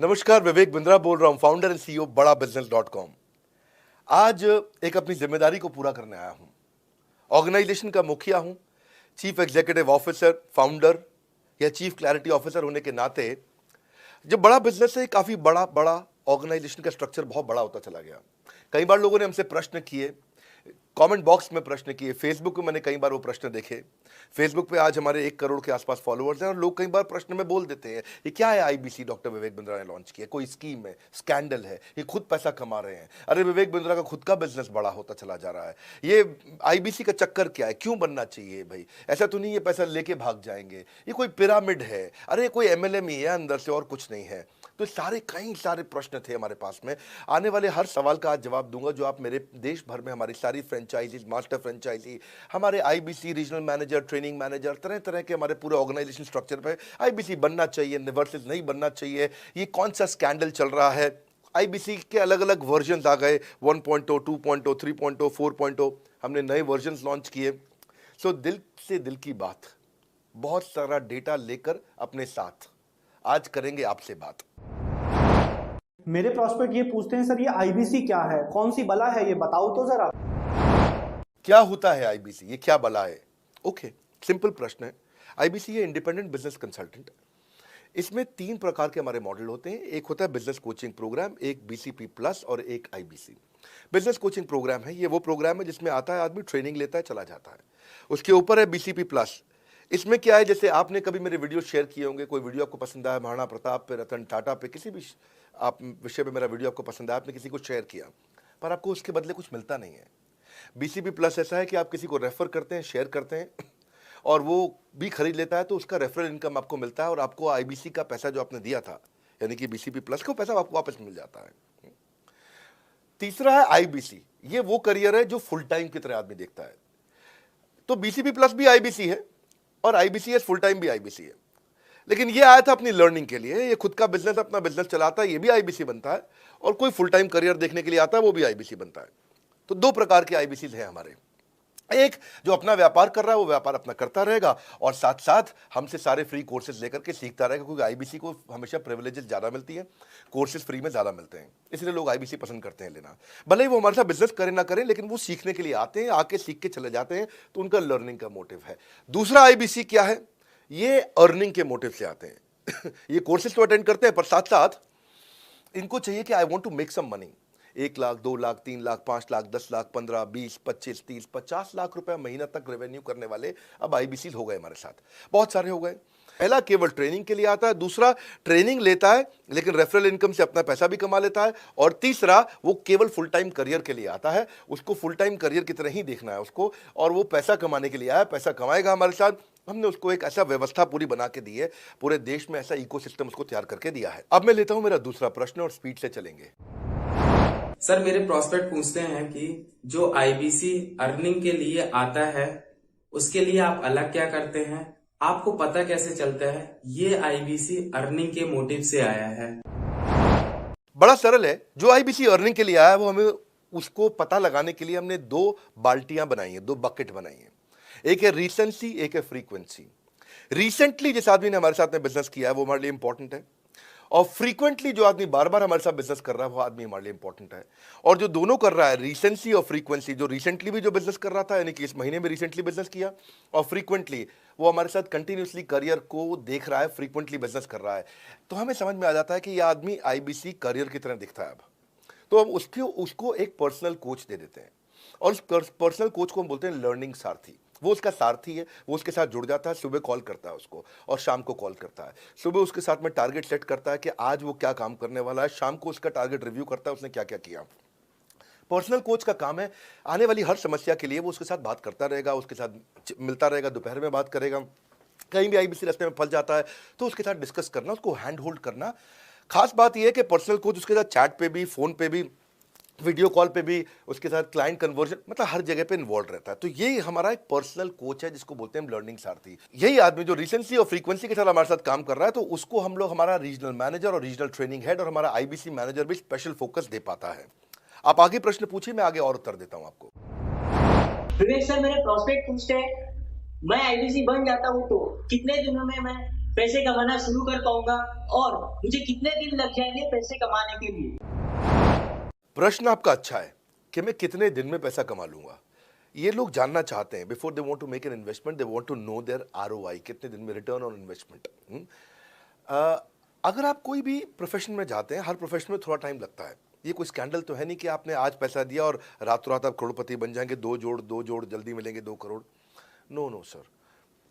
नमस्कार, विवेक बिंद्रा बोल रहा हूं, फाउंडर एंड सीईओ बड़ा बिजनेस.com। आज एक अपनी जिम्मेदारी को पूरा करने आया हूं। ऑर्गेनाइजेशन का मुखिया हूं, चीफ एग्जीक्यूटिव ऑफिसर, फाउंडर या चीफ क्लैरिटी ऑफिसर होने के नाते जो बड़ा बिजनेस है, काफी बड़ा बड़ा ऑर्गेनाइजेशन का स्ट्रक्चर बहुत बड़ा होता चला गया। कई बार लोगों ने हमसे प्रश्न किए, कमेंट बॉक्स में प्रश्न किए, फेसबुक पे मैंने कई बार वो प्रश्न देखे। फेसबुक पे आज हमारे 1 करोड़ के आसपास फॉलोअर्स हैं और लोग कई बार प्रश्न में बोल देते हैं, ये क्या है आईबीसी डॉक्टर विवेक बिंद्रा ने लॉन्च किया, कोई स्कीम है, स्कैंडल है, ये खुद पैसा कमा रहे हैं। अरे विवेक बिंद्रा का खुद का बिजनेस बड़ा होता चला जा रहा है, ये आईबीसी का चक्कर क्या है, क्यों बनना चाहिए भाई, ऐसा तो नहीं ये पैसा लेके भाग जाएंगे, ये कोई पिरामिड है, अरे कोई एमएलएम ही है अंदर से और कुछ नहीं है। तो कई सारे प्रश्न थे हमारे पास में। आने वाले हर सवाल का आज जवाब दूंगा जो आप मेरे देश भर में हमारी सारी फ्रेंचाइजीज, मास्टर फ्रेंचाइजी, हमारे IBC regional manager, training manager, तरह तरह के हमारे पूरे ऑर्गेनाइजेशन स्ट्रक्चर पे आईबीसी बनना चाहिए वर्सेस नहीं बनना चाहिए, ये कौन सा स्कैंडल चल रहा है। आईबीसी के अलग अलग वर्जन आ गए, 1.0, 2.0, 3.0, 4.0, हमने नए वर्जन लॉन्च किए। सो दिल से दिल की बात, बहुत सारा डेटा लेकर अपने साथ आज करेंगे आपसे बात। मेरे प्रॉस्पेक्ट ये पूछते हैं, सर ये आईबीसी क्या है, कौन सी बला है, ये बताओ तो जरा। क्या होता है आईबीसी, ये क्या बला है? ओके, सिंपल प्रश्न है। आईबीसी ये इंडिपेंडेंट बिजनेस कंसल्टेंट। इसमें 3 प्रकार के हमारे मॉडल होते हैं। एक होता है बिजनेस कोचिंग प्रोग्राम, एक बीसीपी प्लस और एक आईबीसी। बिजनेस कोचिंग प्रोग्राम है, ये वो प्रोग्राम है जिसमें आता है आदमी, ट्रेनिंग लेता है, चला जाता है। उसके ऊपर है बीसीपी प्लस। इसमें क्या है, जैसे आपने कभी मेरे वीडियो शेयर किए होंगे, कोई वीडियो आपको पसंद आया, महाराणा प्रताप पे, रतन टाटा पे, किसी भी आप विषय पे मेरा वीडियो आपको पसंद आया, आपने किसी को शेयर किया, पर आपको उसके बदले कुछ मिलता नहीं है। बीसीपी प्लस ऐसा है कि आप किसी को रेफर करते हैं, शेयर करते हैं और वो भी खरीद लेता है, तो उसका रेफरल इनकम आपको मिलता है और आपको आईबीसी का पैसा जो आपने दिया था, यानी कि बीसीपी प्लस का पैसा आपको वापस मिल जाता है। तीसरा है आईबीसी, ये वो करियर है जो फुल टाइम की तरह आदमी देखता है। तो बीसीपी प्लस भी आईबीसी है और आईबीसीएस फुल टाइम भी आईबीसी है। लेकिन ये आया था अपनी लर्निंग के लिए, ये खुद का बिजनेस, अपना बिजनेस चलाता है, ये भी आईबीसी बनता है, और कोई फुल टाइम करियर देखने के लिए आता है, वो भी आईबीसी बनता है। तो 2 प्रकार के आईबीसी हैं हमारे। एक जो अपना व्यापार कर रहा है वो व्यापार अपना करता रहेगा और साथ साथ हमसे सारे फ्री कोर्सेज लेकर के सीखता रहेगा, क्योंकि आईबीसी को हमेशा प्रिविलेजेस ज़्यादा मिलती है, कोर्सेज फ्री में ज़्यादा मिलते हैं, इसलिए लोग आईबीसी पसंद करते हैं लेना। भले ही वो हमारे साथ बिजनेस करें ना करें, लेकिन वो सीखने के लिए आते हैं, आके सीख के चले जाते हैं, तो उनका लर्निंग का मोटिव है। दूसरा आईबीसी क्या है, ये अर्निंग के मोटिव से आते हैं ये कोर्सेज तो अटेंड करते हैं, पर साथ साथ इनको चाहिए कि I want to make some money. 1 lakh, 2 lakh, 3 lakh, 5 lakh, 10 lakh, 15, 20, 25, 30, 50 lakh रुपए महीना तक रेवेन्यू करने वाले अब आईबीसी हो गए हमारे साथ, बहुत सारे हो गए। पहला केवल ट्रेनिंग के लिए आता है, दूसरा ट्रेनिंग लेता है लेकिन रेफरल इनकम से अपना पैसा भी कमा लेता है, और तीसरा वो केवल फुल टाइम करियर के लिए आता है, उसको फुल टाइम करियर की तरह ही देखना है उसको, और वो पैसा कमाने के लिए आया, पैसा कमाएगा हमारे साथ। हमने उसको एक ऐसा व्यवस्था पूरी बना के दी है, पूरे देश में ऐसा इकोसिस्टम उसको तैयार करके दिया है। अब मैं लेता हूं मेरा दूसरा प्रश्न और स्पीड से चलेंगे। सर मेरे प्रॉस्पेक्ट पूछते हैं कि जो आईबीसी अर्निंग के लिए आता है उसके लिए आप अलग क्या करते हैं, आपको पता कैसे चलता है ये आईबीसी अर्निंग के मोटिव से आया है? बड़ा सरल है, जो आईबीसी अर्निंग के लिए आया है वो हमें उसको पता लगाने के लिए हमने 2 बाल्टियां बनाई हैं, 2 बकेट बनाई हैं। एक है रीसेंसी, एक है फ्रीक्वेंसी। रिसेंटली जिस आदमी ने हमारे साथ में बिजनेस किया है वो हमारे लिए इंपॉर्टेंट है, और फ्रीक्वेंटली जो आदमी बार बार हमारे साथ बिजनेस कर रहा है वो आदमी हमारे लिए इंपॉर्टेंट है। और जो दोनों कर रहा है, रिसेंसी और फ्रीक्वेंसी, जो रिसेंटली भी जो बिजनेस कर रहा था, यानी कि इस महीने में रिसेंटली बिजनेस किया, और फ्रीक्वेंटली वो हमारे साथ कंटिन्यूसली करियर को देख रहा है, फ्रीक्वेंटली बिजनेस कर रहा है, तो हमें समझ में आ जाता है कि यह आदमी आईबीसी करियर की तरह दिखता है। अब तो हम उसको एक पर्सनल कोच दे देते हैं, और उस पर्सनल कोच को हम बोलते हैं लर्निंग सारथी। वो उसका सारथी है, वो उसके साथ जुड़ जाता है, सुबह कॉल करता है उसको और शाम को कॉल करता है। सुबह उसके साथ में टारगेट सेट करता है कि आज वो क्या काम करने वाला है, शाम को उसका टारगेट रिव्यू करता है उसने क्या क्या किया। पर्सनल कोच का काम है आने वाली हर समस्या के लिए वो उसके साथ बात करता रहेगा, उसके साथ मिलता रहेगा, दोपहर में बात करेगा, कहीं भी आईबीसी रास्ते में फंस जाता है तो उसके साथ डिस्कस करना, उसको हैंड होल्ड करना। खास बात यह है कि पर्सनल कोच उसके साथ चैट पे भी, फोन पे भी, वीडियो कॉल पे भी, उसके साथ क्लाइंट कन्वर्जन, मतलब हर जगह पे इन्वॉल्व रहता है। तो ये हमारा एक पर्सनल कोच है जिसको बोलते हैं लर्निंग सारथी। यही आदमी जो रिसेंसी और फ्रीक्वेंसी के साथ हमारे साथ काम कर रहा है, तो उसको हम लोग हमारा रीजनल मैनेजर और रीजनल ट्रेनिंग हेड और हमारा आईबीसी मैनेजर भी स्पेशल फोकस दे पाता है। आप आगे प्रश्न पूछिए, मैं आगे और उत्तर देता हूं आपको। विवेक सर, मेरे प्रोस्पेक्ट पूछते हैं, मैं आईबीसी बन जाता हूँ तो कितने दिनों में मैं पैसे कमाना शुरू कर पाऊंगा और मुझे कितने दिन लग जाएंगे पैसे कमाने के लिए? प्रश्न आपका अच्छा है कि मैं कितने दिन में पैसा कमा लूंगा। ये लोग जानना चाहते हैं, before they want to make an investment they want to know their ROI, कितने दिन में रिटर्न ऑन इन्वेस्टमेंट। अगर आप कोई भी प्रोफेशन में जाते हैं, हर प्रोफेशन में थोड़ा टाइम लगता है। ये कोई स्कैंडल तो है नहीं कि आपने आज पैसा दिया और रातों रात आप करोड़पति बन जाएंगे, दो जोड़ जल्दी मिलेंगे 2 करोड़। नो नो सर,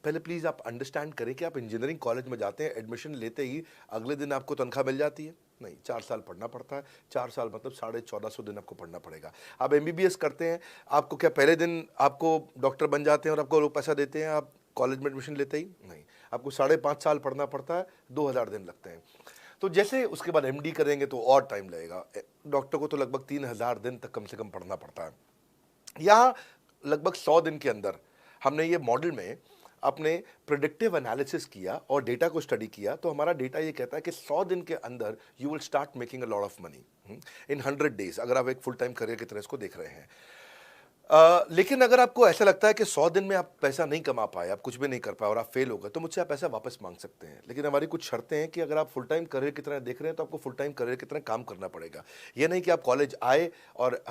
पहले प्लीज़ आप अंडरस्टैंड करें कि आप इंजीनियरिंग कॉलेज में जाते हैं, एडमिशन लेते ही अगले दिन आपको तनख्वाह मिल जाती है? नहीं, 4 साल पढ़ना पड़ता है। 4 साल मतलब 1450 दिन आपको पढ़ना पड़ेगा। आप एमबीबीएस करते हैं, आपको क्या पहले दिन आपको डॉक्टर बन जाते हैं और आपको लोग पैसा देते हैं आप कॉलेज में एडमिशन लेते ही? नहीं, आपको 5.5 साल पढ़ना पड़ता है, 2000 दिन लगते हैं। तो जैसे उसके बाद एमडी करेंगे तो और टाइम लगेगा। डॉक्टर को तो लगभग 3000 दिन तक कम से कम पढ़ना पड़ता है। यहाँ लगभग 100 दिन के अंदर हमने ये मॉडल में अपने प्रिडिक्टिव एनालिसिस किया और डेटा को स्टडी किया, तो हमारा डेटा ये कहता है कि 100 दिन के अंदर you will start making a lot of money in 100 days, अगर आप एक फुल टाइम करियर की तरह इसको देख रहे हैं। लेकिन अगर आपको ऐसा लगता है कि 100 दिन में आप पैसा नहीं कमा पाए, आप कुछ भी नहीं कर पाए और आप फेल हो गए, तो मुझसे आप पैसा वापस मांग सकते हैं। लेकिन हमारी कुछ शर्तें हैं कि अगर आप फुल टाइम करियर की तरह देख रहे हैं तो आपको फुल टाइम करियर की तरह काम करना पड़ेगा। ये नहीं कि आप कॉलेज आए और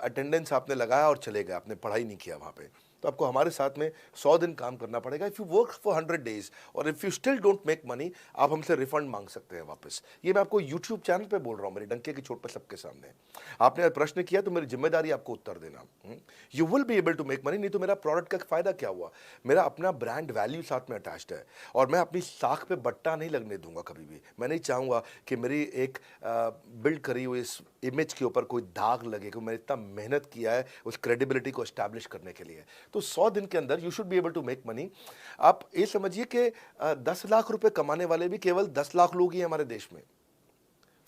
अटेंडेंस आपने लगाया और चले गए, आपने पढ़ाई नहीं किया वहाँ पे। तो आपको हमारे साथ में 100 दिन काम करना पड़ेगा। If you work for 100 days और if you still don't make money, आप हमसे रिफंड मांग सकते हैं वापस। ये मैं आपको यूट्यूब चैनल पे बोल रहा हूँ, मेरे डंके की चोट पर सबके सामने। आपने प्रश्न किया तो मेरी जिम्मेदारी आपको उत्तर देना। You will be able to make money, नहीं तो मेरा प्रोडक्ट का फायदा क्या हुआ? मेरा अपना ब्रांड वैल्यू साथ में अटैच्ड है और मैं अपनी साख पे बट्टा नहीं लगने दूंगा कभी भी। मैं नहीं चाहूँगा कि मेरी एक बिल्ड करी हुई इस इमेज के ऊपर कोई दाग लगे कि मैंने इतना मेहनत किया है उस क्रेडिबिलिटी को एस्टैब्लिश करने के लिए। तो 100 दिन के अंदर you should be able to make money. आप ये समझिए कि 10 लाख रुपए कमाने वाले भी केवल 10 लाख लोग ही हैं हमारे देश में।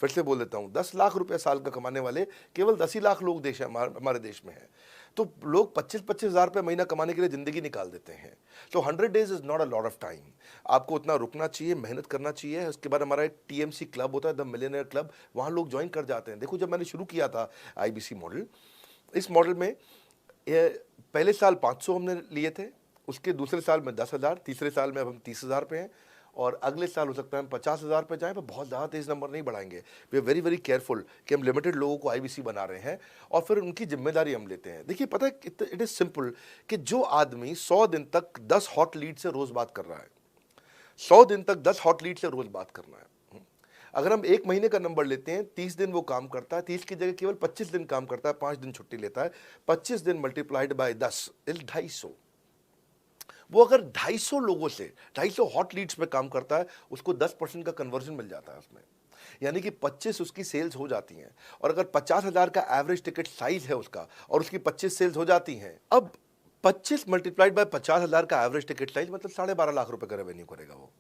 फिर से बोल देता हूं, 10 लाख रुपए साल का कमाने वाले केवल 10 ही लाख लोग देश हमारे देश में हैं। तो लोग 25-25 हज़ार रुपये महीना कमाने के लिए ज़िंदगी निकाल देते हैं। तो 100 days is not a lot of time. आपको उतना रुकना चाहिए, मेहनत करना चाहिए। उसके बाद हमारा एक टीएमसी क्लब होता है, द मिलियनेयर क्लब, वहाँ लोग ज्वाइन कर जाते हैं। देखो, जब मैंने शुरू किया था आईबीसी मॉडल, इस मॉडल में पहले साल 500 हमने लिए थे, उसके दूसरे साल में 10,000, तीसरे साल में अब हम 30,000 पे हैं और अगले साल हो सकता है हम 50,000 पे जाएं, पर बहुत ज़्यादा तेज़ नंबर नहीं बढ़ाएंगे। We are very very careful कि हम लिमिटेड लोगों को आईबीसी बना रहे हैं और फिर उनकी जिम्मेदारी हम लेते हैं। देखिए, पता है इट इज़ सिंपल कि जो आदमी 100 दिन तक 10 हॉट लीड से रोज़ बात कर रहा है, 100 दिन तक 10 हॉट लीड से रोज़ बात करना है। अगर हम 1 महीने का नंबर लेते हैं, 30 दिन वो काम करता है, 30 की जगह केवल 25 दिन काम करता है, 5 दिन छुट्टी लेता है, 25 दिन मल्टीप्लाइड बाय 10 इज 250। वो अगर 250 लोगों से 250 हॉट लीड्स पे काम करता है, उसको 10% का कन्वर्जन मिल जाता है उसमें, यानी कि 25 उसकी सेल्स हो जाती हैं। और अगर 50,000 का एवरेज टिकट साइज है उसका और उसकी 25 सेल्स हो जाती हैं, अब 25 मल्टीप्लाइड बाय 50,000 का एवरेज टिकट साइज मतलब 12.5 लाख रुपए का रेवेन्यू करेगा वो।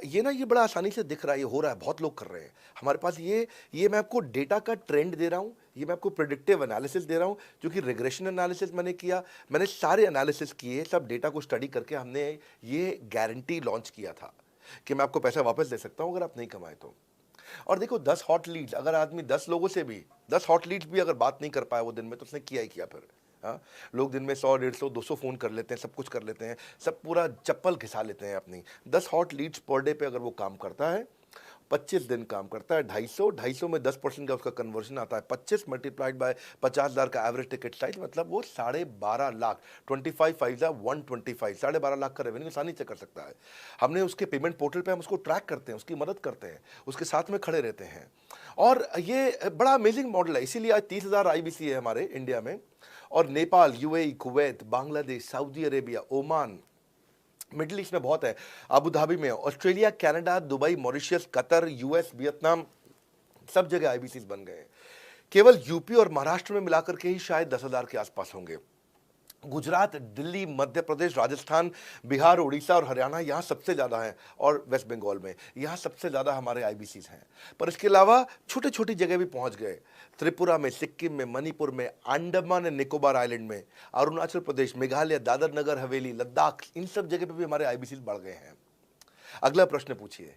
ये ना, ये बड़ा आसानी से दिख रहा है, ये हो रहा है, बहुत लोग कर रहे हैं हमारे पास। ये मैं आपको डेटा का ट्रेंड दे रहा हूँ, ये मैं आपको प्रेडिक्टिव एनालिसिस दे रहा हूँ, जो कि रिग्रेशन एनालिसिस मैंने किया। मैंने सारे एनालिसिस किए, सब डेटा को स्टडी करके हमने ये गारंटी लॉन्च किया था कि मैं आपको पैसा वापस दे सकता हूँ अगर आप नहीं कमाए तो। और देखो, 10 हॉट लीड्स, अगर आदमी 10 लोगों से भी 10 हॉट लीड्स भी अगर बात नहीं कर पाया वो दिन में, तो उसने किया ही किया फिर। हाँ, लोग दिन में 100, 150, 200 फ़ोन कर लेते हैं, सब कुछ कर लेते हैं, सब पूरा चप्पल घिसा लेते हैं अपनी। 10 हॉट लीड्स पर डे पे अगर वो काम करता है, 25 दिन काम करता है, 250 में 10% का उसका कन्वर्जन आता है, 25 मल्टीप्लाइड बाय 50,000 का एवरेज टिकट साइज, मतलब वो 12.5 लाख, 25 5 125, 12.5 लाख का रेवेन्यू आसानी से कर सकता है। हमने उसके पेमेंट पोर्टल पे हम उसको ट्रैक करते हैं, उसकी मदद करते हैं, उसके साथ में खड़े रहते हैं। और ये बड़ा अमेजिंग मॉडल है, इसीलिए आज 30,000 आईबीसी है हमारे इंडिया में। और Nepal, UAE, Kuwait, Bangladesh, Saudi Arabia, Oman, middle east में बहुत है, अबू धाबी में, Australia, Canada, Dubai, Mauritius, Qatar, US, Vietnam, सब जगह आईबीसीज बन गए हैं। केवल यूपी और महाराष्ट्र में मिलाकर के ही शायद 10,000 के आसपास होंगे। गुजरात, दिल्ली, मध्य प्रदेश, राजस्थान, बिहार, उड़ीसा और हरियाणा, यहाँ सबसे ज़्यादा हैं, और वेस्ट बंगाल में यहाँ सबसे ज़्यादा हमारे आईबीसीज हैं। पर इसके अलावा छोटी छोटी जगह भी पहुँच गए, त्रिपुरा में, सिक्किम में, मणिपुर में, अंडमान एंड निकोबार आइलैंड में, अरुणाचल प्रदेश, मेघालय, दादर नगर हवेली, लद्दाख, इन सब जगह पे भी हमारे आईबीसीज बढ़ गए हैं। अगला प्रश्न पूछिए।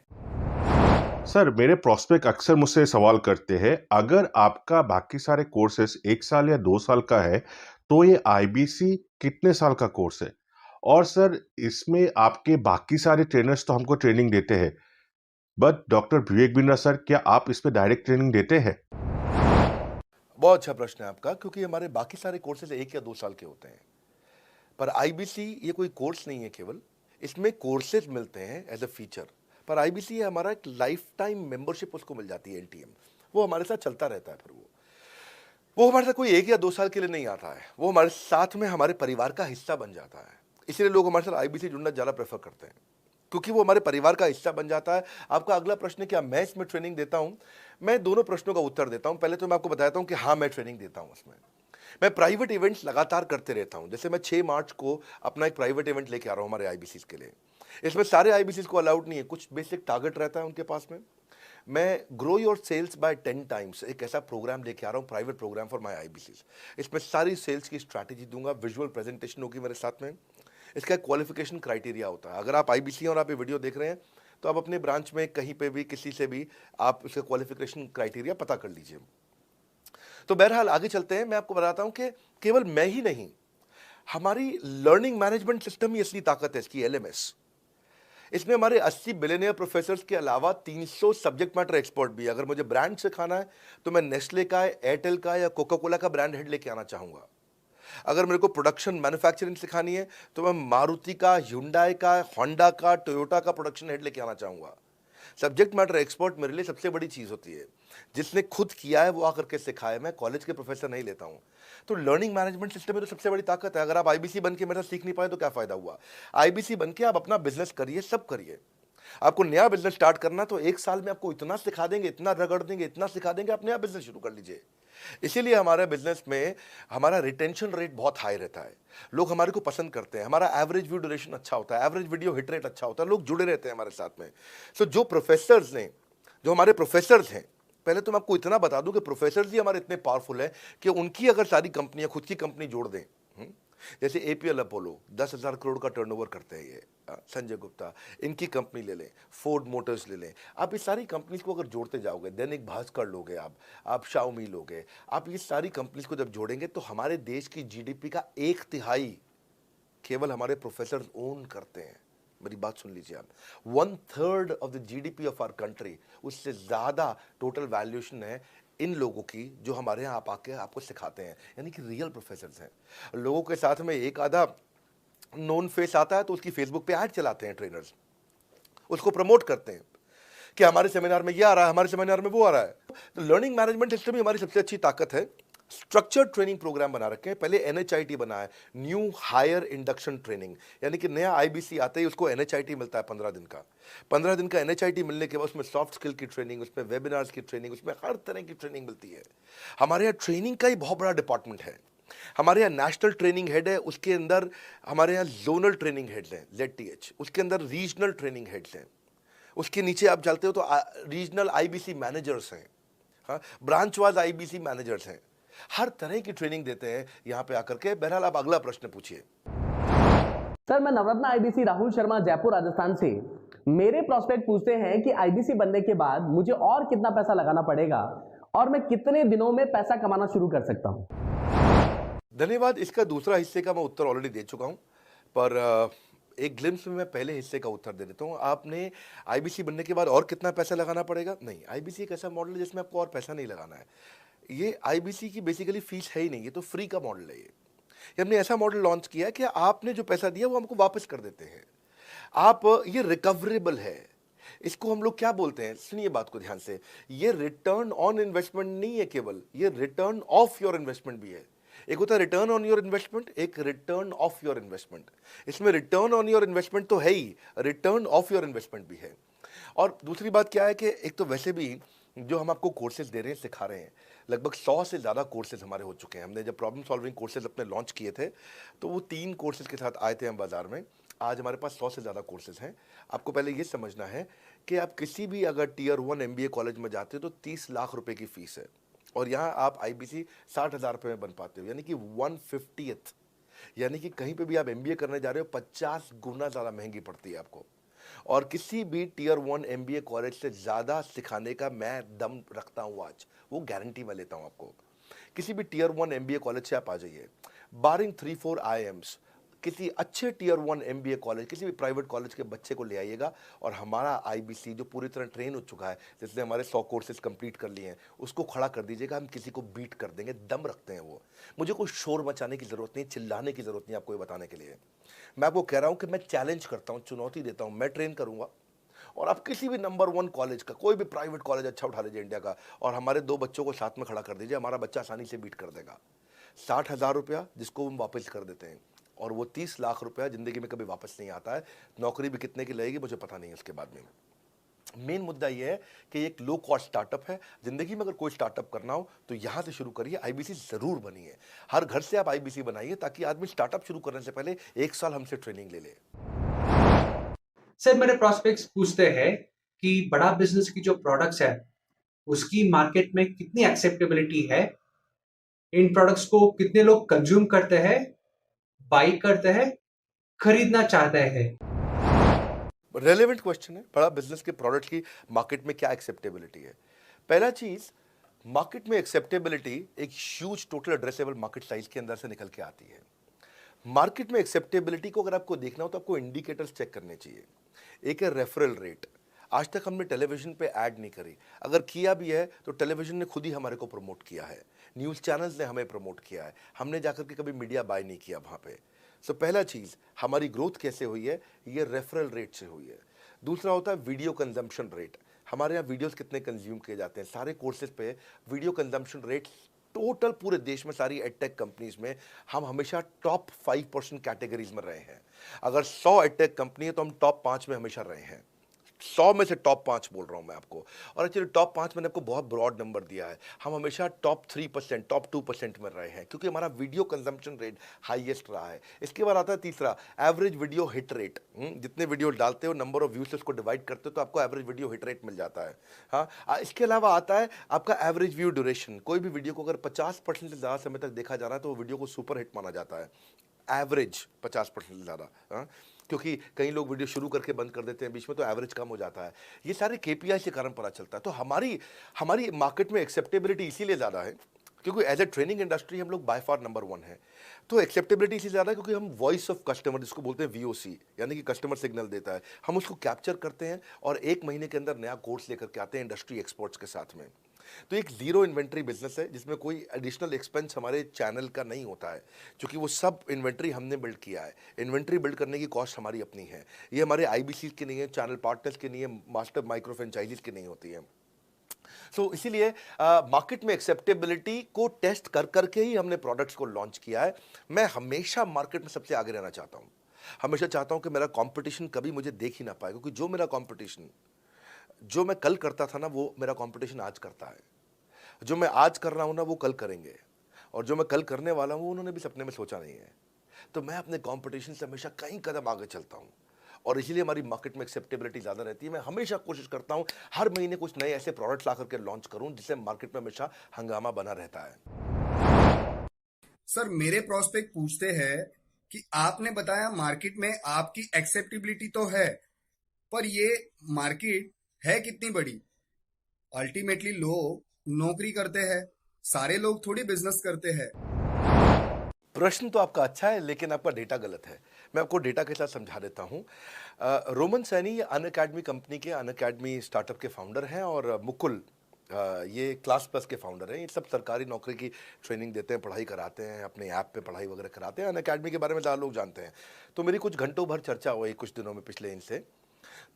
सर, मेरे प्रोस्पेक्ट अक्सर मुझसे सवाल करते हैं, अगर आपका बाकी सारे कोर्सेस 1 साल या 2 साल का है, तो ये आईबीसी कितने साल का कोर्स है? और सर इसमें आपके बाकी सारे ट्रेनर्स तो हमको ट्रेनिंग देते हैं, but doctor Vivek Bindra sir, क्या आप इस पे डायरेक्ट ट्रेनिंग देते हैं? बहुत अच्छा प्रश्न है आपका, क्योंकि हमारे बाकी सारे कोर्सेज 1 या 2 साल के होते हैं, पर आईबीसी ये कोई कोर्स नहीं है केवल, इसमें कोर्सेज मिलते हैं एज अ फीचर। पर आईबीसी हमारा एक लाइफ टाइम मेंबरशिप उसको मिल जाती है, एलटीएम, वो हमारे साथ चलता रहता है। फिर वो हमारे साथ कोई 1 या 2 साल के लिए नहीं आता है, वो हमारे साथ में हमारे परिवार का हिस्सा बन जाता है। इसलिए लोग हमारे साथ आईबीसी जुड़ना ज़्यादा प्रेफर करते हैं, क्योंकि वो हमारे परिवार का हिस्सा बन जाता है। आपका अगला प्रश्न है, क्या मैं इसमें ट्रेनिंग देता हूं? मैं दोनों प्रश्नों का उत्तर देता हूं। पहले तो मैं आपको बताता हूं कि हाँ, मैं ट्रेनिंग देता हूं इसमें। मैं प्राइवेट इवेंट्स लगातार करते रहता हूं। जैसे मैं 6 मार्च को अपना एक प्राइवेट इवेंट लेके आ रहा हूं हमारे आईबीसी के लिए। इसमें सारे आईबीसी को अलाउड नहीं है, कुछ बेसिक टारगेट रहता है उनके पास में। मैं grow your sales by 10 times एक ऐसा प्रोग्राम लेके आ रहा हूँ, private program for my IBC. इसमें सारी सेल्स की स्ट्रैटेजी दूंगा, विजुअल प्रेजेंटेशन होगी मेरे साथ में। इसका एक क्वालिफिकेशन क्राइटेरिया होता है। अगर आप आईबीसी और आप ये वीडियो देख रहे हैं, तो आप अपने ब्रांच में कहीं पे भी किसी से भी आप उसका क्वालिफिकेशन क्राइटेरिया पता कर लीजिए। तो बहरहाल आगे चलते हैं। मैं आपको बताता हूं कि केवल मैं ही नहीं, हमारी लर्निंग मैनेजमेंट सिस्टम ही असली ताकत है इसकी, एलएमएस। इसमें हमारे 80 बिलियनियर प्रोफेसर्स के अलावा 300 सब्जेक्ट मैटर एक्सपर्ट भी है। अगर मुझे ब्रांड सिखाना है, तो मैं नेस्ले का, एयरटेल का या कोका कोला का ब्रांड हेड लेके आना चाहूंगा। अगर मेरे को प्रोडक्शन मैन्युफैक्चरिंग सिखानी है, तो मैं मारुति का, ह्युंडई का, होंडा का, टोयोटा का प्रोडक्शन हेड लेके आना चाहूंगा। सब्जेक्ट मैटर एक्सपर्ट मेरे लिए सबसे बड़ी चीज होती है। जिसने खुद किया है वो आकर के सिखाए। मैं कॉलेज के प्रोफेसर नहीं लेता हूं। तो लर्निंग मैनेजमेंट सिस्टम में तो सबसे बड़ी ताकत है। अगर आप आईबीसी बन के मेरे साथ सीख नहीं पाए तो क्या फायदा हुआ? आईबीसी बन के आप अपना बिजनेस करिए, सब करिए। आपको नया बिजनेस स्टार्ट करना, तो 1 साल में आपको इतना सिखा देंगे, इतना रगड़ देंगे, इतना सिखा देंगे, आप नया बिजनेस शुरू कर लीजिए। इसीलिए हमारे बिजनेस में हमारा रिटेंशन रेट बहुत हाई रहता है। लोग हमारे को पसंद करते हैं। हमारा एवरेज व्यू ड्यूरेशन अच्छा होता है, एवरेज वीडियो हिट रेट अच्छा होता है, लोग जुड़े रहते हैं हमारे साथ में। सो जो हमारे प्रोफेसर्स हैं, पहले तो मैं आपको इतना बता दूं कि प्रोफेसर्स ही हमारे इतने पावरफुल हैं कि उनकी अगर सारी कंपनियां खुद की कंपनी जोड़ दें, जैसे एपीएल अपोलो 10,000 करोड़ का टर्नओवर करते हैं ये, संजय गुप्ता, इनकी कंपनी ले लें, फोर्ड मोटर्स ले लें, आप इस सारी कंपनीज को अगर जोड़ते जाओगे, दैनिक भास्कर लोगे, आप शाओमी लोगे, आप ये सारी कंपनीज को जब जोड़ेंगे, तो हमारे देश की जीडीपी का 1/3 केवल हमारे प्रोफेसर ओन करते हैं। मेरी बात सुन लीजिए आप, 1/3 of the GDP of our country, उससे ज्यादा टोटल वैल्यूएशन है इन लोगों की, जो हमारे यहाँ आप आके आपको सिखाते हैं, यानी कि रियल प्रोफेसर्स हैं। लोगों के साथ में एक आधा नोन फेस आता है, तो उसकी फेसबुक पे ऐड चलाते हैं ट्रेनर्स, उसको प्रमोट करते हैं कि हमारे सेमिनार में ये आ रहा है, हमारे सेमिनार में वो आ रहा है। तो लर्निंग मैनेजमेंट सिस्टम ही हमारी सबसे अच्छी ताकत है। स्ट्रक्चर्ड ट्रेनिंग प्रोग्राम बना रखे हैं। पहले एनएचआईटी बना है, न्यू हायर इंडक्शन ट्रेनिंग, यानी कि नया आईबीसी आता है, उसको एनएचआईटी मिलता है 15 दिन का। 15 दिन का एनएचआईटी मिलने के बाद उसमें सॉफ्ट स्किल की ट्रेनिंग, उसमें वेबिनार्स की ट्रेनिंग, उसमें हर तरह की ट्रेनिंग मिलती है। हमारे यहाँ ट्रेनिंग का ही बहुत बड़ा डिपार्टमेंट है। हमारे यहाँ नेशनल ट्रेनिंग हेड है, उसके अंदर हमारे यहाँ जोनल ट्रेनिंग हेड्स हैं, ZTH, उसके अंदर रीजनल ट्रेनिंग हेड्स हैं, उसके नीचे आप चलते हो तो रीजनल आईबीसी मैनेजर्स हैं, हाँ, ब्रांच वाइज आईबीसी मैनेजर्स हैं। हर तरह की ट्रेनिंग देते हैं यहाँ पे आकर के। बहरहाल आप अगला प्रश्न पूछिए। सर, मैं नवरत्न आईबीसी राहुल शर्मा, जयपुर राजस्थान से। मेरे प्रोस्पेक्ट पूछते हैं कि आईबीसी बनने के बाद मुझे और कितना पैसा लगाना पड़ेगा और मैं कितने दिनों में पैसा कमाना शुरू कर सकता हूं? धन्यवाद। इसका दूसरा हिस्से का मैं उत्तर ऑलरेडी दे चुका हूं, पर एक ग्लिम्स में मैं पहले हिस्से का उत्तर दे देता हूं। आपने आईबीसी बनने के बाद और कितना पैसा लगाना पड़ेगा? नहीं, आईबीसी एक ऐसा मॉडल है जिसमें आपको और पैसा नहीं लगाना है। ये आईबीसी की बेसिकली फीस है ही नहीं, ये तो फ्री का मॉडल है। ये हमने ऐसा मॉडल लॉन्च किया कि आपने जो पैसा दिया वो हमको वापस कर देते हैं। आप, ये रिकवरेबल है। इसको हम लोग क्या बोलते हैं, सुनिए बात को ध्यान से, ये रिटर्न ऑन इन्वेस्टमेंट नहीं है केवल, ये रिटर्न ऑफ योर इन्वेस्टमेंट भी है। एक होता है रिटर्न ऑन योर इन्वेस्टमेंट, एक रिटर्न ऑफ योर इन्वेस्टमेंट। इसमें रिटर्न ऑन योर इन्वेस्टमेंट तो है ही, रिटर्न ऑफ योर इन्वेस्टमेंट भी है। और दूसरी बात क्या है कि एक तो वैसे भी जो हम आपको कोर्सेज दे रहे हैं, सिखा रहे हैं, लगभग 100 से ज़्यादा कोर्सेज हमारे हो चुके हैं। हमने जब प्रॉब्लम सॉल्विंग कोर्सेज अपने लॉन्च किए थे, तो वो 3 कोर्सेज के साथ आए थे हम बाजार में। आज हमारे पास 100 से ज़्यादा कोर्सेज हैं। आपको पहले ये समझना है कि आप किसी भी अगर टियर 1 MBA कॉलेज में जाते हो तो 30 लाख रुपए की फीस है, और यहाँ आप आईबीसी 60,000 रुपये में बन पाते हो, यानी कि 1/50, यानी कि कहीं पे भी आप MBA करने जा रहे हो 50 गुना ज़्यादा महंगी पड़ती है आपको। और किसी भी टियर 1 MBA कॉलेज से ज़्यादा सिखाने का मैं दम रखता हूँ आज, वो गारंटी मैं लेता हूँ आपको। किसी भी टियर 1 MBA कॉलेज से आप आ जाइए, बारिंग 3-4 IIMs किसी अच्छे टियर 1 MBA कॉलेज, किसी भी प्राइवेट कॉलेज के बच्चे को ले आइएगा और हमारा IBC जो पूरी तरह ट्रेन हो चुका है, जिसने हमारे 100 कोर्सेज कंप्लीट कर लिए हैं, उसको खड़ा कर दीजिएगा, हम किसी को बीट कर देंगे। दम रखते हैं वो। मुझे कोई शोर मचाने की ज़रूरत नहीं, चिल्लाने की ज़रूरत नहीं आपको ये बताने के लिए। मैं आपको कह रहा हूँ कि मैं चैलेंज करता हूँ, चुनौती देता हूँ, मैं ट्रेन करूँगा और आप किसी भी नंबर 1 कॉलेज का, कोई भी प्राइवेट कॉलेज अच्छा उठा लीजिए इंडिया का, और हमारे 2 बच्चों को साथ में खड़ा कर दीजिए, हमारा बच्चा आसानी से बीट कर देगा। 60,000 रुपया जिसको हम वापस कर देते हैं, और वो 30 लाख रुपया ज़िंदगी में कभी वापस नहीं आता है। नौकरी भी कितने की लगेगी मुझे पता नहीं है उसके बाद में। मेन मुद्दा ये है कि एक लो कॉस्ट स्टार्टअप है। ज़िंदगी में अगर कोई स्टार्टअप करना हो तो यहाँ से शुरू करिए, IBC ज़रूर बनिए। हर घर से आप IBC बनाइए ताकि आदमी स्टार्टअप शुरू करने से पहले 1 साल हमसे ट्रेनिंग ले ले। सर, मेरे प्रोस्पेक्ट्स पूछते हैं कि बड़ा बिजनेस की जो प्रोडक्ट्स है उसकी मार्केट में कितनी एक्सेप्टेबिलिटी है, इन प्रोडक्ट्स को कितने लोग कंज्यूम करते हैं, बाई करते हैं, खरीदना चाहते हैं। रेलेवेंट क्वेश्चन है। बड़ा बिजनेस के प्रोडक्ट की मार्केट में क्या एक्सेप्टेबिलिटी है? पहला चीज, मार्केट में एक्सेप्टेबिलिटी एक huge total addressable market size के अंदर से निकल के आती है। मार्केट में एक्सेप्टेबिलिटी को अगर आपको देखना हो तो आपको इंडिकेटर्स चेक करने चाहिए। एक है रेफरल रेट। आज तक हमने टेलीविजन पे ऐड नहीं करी, अगर किया भी है तो टेलीविजन ने खुद ही हमारे को प्रमोट किया है, न्यूज़ चैनल्स ने हमें प्रमोट किया है, हमने जाकर के कभी मीडिया बाय नहीं किया वहाँ पे। सो पहला चीज़, हमारी ग्रोथ कैसे हुई है, ये रेफरल रेट से हुई है। दूसरा होता है वीडियो कंजम्पशन रेट। हमारे यहाँ वीडियोस कितने कंज्यूम किए जाते हैं, सारे कोर्सेज पे वीडियो कंजम्पशन रेट टोटल पूरे देश में सारी एडटेक कंपनीज में हम हमेशा टॉप 5% कैटेगरीज में रहे हैं। अगर 100 एडटेक कंपनी है तो हम टॉप 5 में हमेशा रहे हैं। 100 में से टॉप 5 बोल रहा हूं मैं आपको, और एक्चुअली टॉप 5 मैंने आपको बहुत ब्रॉड नंबर दिया है। हम हमेशा टॉप 3%, टॉप 2% में रहे हैं क्योंकि हमारा वीडियो कंजम्पशन रेट हाईएस्ट रहा है। इसके बाद आता है तीसरा, एवरेज वीडियो हिट रेट। जितने वीडियो डालते हो, नंबर ऑफ व्यूज से उसको डिवाइड करते हो तो आपको एवरेज वीडियो हिट रेट मिल जाता है। हाँ, इसके अलावा आता है आपका एवरेज व्यू ड्यूरेशन। कोई भी वीडियो को अगर 50% से ज़्यादा समय तक देखा जा रहा है तो वो वीडियो को सुपर हिट माना जाता है। एवरेज 50% से ज़्यादा, क्योंकि कई लोग वीडियो शुरू करके बंद कर देते हैं बीच में, तो एवरेज कम हो जाता है। ये सारे KPI के कारण पता चलता है। तो हमारी मार्केट में एक्सेप्टेबिलिटी इसीलिए ज़्यादा है क्योंकि एज ए ट्रेनिंग इंडस्ट्री हम लोग बाय फार नंबर 1 है। तो एक्सेप्टेबिलिटी इसलिए ज़्यादा है क्योंकि हम वॉइस ऑफ कस्टमर, जिसको बोलते हैं VOC, यानी कि कस्टमर सिग्नल देता है, हम उसको कैप्चर करते हैं और 1 महीने के अंदर नया कोर्स लेकर के आते हैं इंडस्ट्री एक्सपर्ट्स के साथ में। तो एक जीरो इन्वेंट्री बिजनेस है जिसमें कोई एडिशनल एक्सपेंस हमारे चैनल का नहीं होता है, क्योंकि वो सब इन्वेंट्री हमने बिल्ड किया है। इन्वेंट्री बिल्ड करने की कॉस्ट हमारी अपनी है। ये हमारे IBC की नहीं है, चैनल पार्टनर्स की नहीं है, मास्टर माइक्रो फ्रेंचाइजीज की नहीं होती है। सो इसीलिए मार्केट में एक्सेप्टेबिलिटी को टेस्ट कर करके ही हमने प्रोडक्ट्स को लॉन्च किया है। मैं हमेशा मार्केट में सबसे आगे रहना चाहता हूँ। हमेशा चाहता हूँ कि मेरा कंपटीशन कभी मुझे देख ही ना पाए, क्योंकि जो मेरा कंपटीशन, जो मैं कल करता था ना, वो मेरा कंपटीशन आज करता है। जो मैं आज कर रहा हूँ ना, वो कल करेंगे, और जो मैं कल करने वाला हूँ उन्होंने भी सपने में सोचा नहीं है। तो मैं अपने कंपटीशन से हमेशा कई कदम आगे चलता हूँ, और इसीलिए हमारी मार्केट में एक्सेप्टेबिलिटी ज़्यादा रहती है। मैं हमेशा कोशिश करता हूँ हर महीने कुछ नए ऐसे प्रोडक्ट्स ला करके लॉन्च करूँ जिससे मार्केट में हमेशा हंगामा बना रहता है। सर, मेरे प्रोस्पेक्ट पूछते हैं कि आपने बताया मार्केट में आपकी एक्सेप्टेबिलिटी तो है, पर ये मार्केट है कितनी बड़ी? अल्टीमेटली लोग नौकरी करते हैं, सारे लोग थोड़ी बिजनेस करते हैं। प्रश्न तो आपका अच्छा है, लेकिन आपका डेटा गलत है। मैं आपको डेटा के साथ समझा देता हूँ। रोमन सैनी ये अनअकैडमी कंपनी के, अनअकैडमी स्टार्टअप के फाउंडर हैं, और मुकुल ये क्लास प्लस के फाउंडर हैं। ये सब सरकारी नौकरी की ट्रेनिंग देते हैं, पढ़ाई कराते हैं, अपने ऐप पे पढ़ाई वगैरह कराते हैं। अनअकैडमी के बारे में ज़्यादा लोग जानते हैं। तो मेरी कुछ घंटों भर चर्चा हुई कुछ दिनों में पिछले इनसे।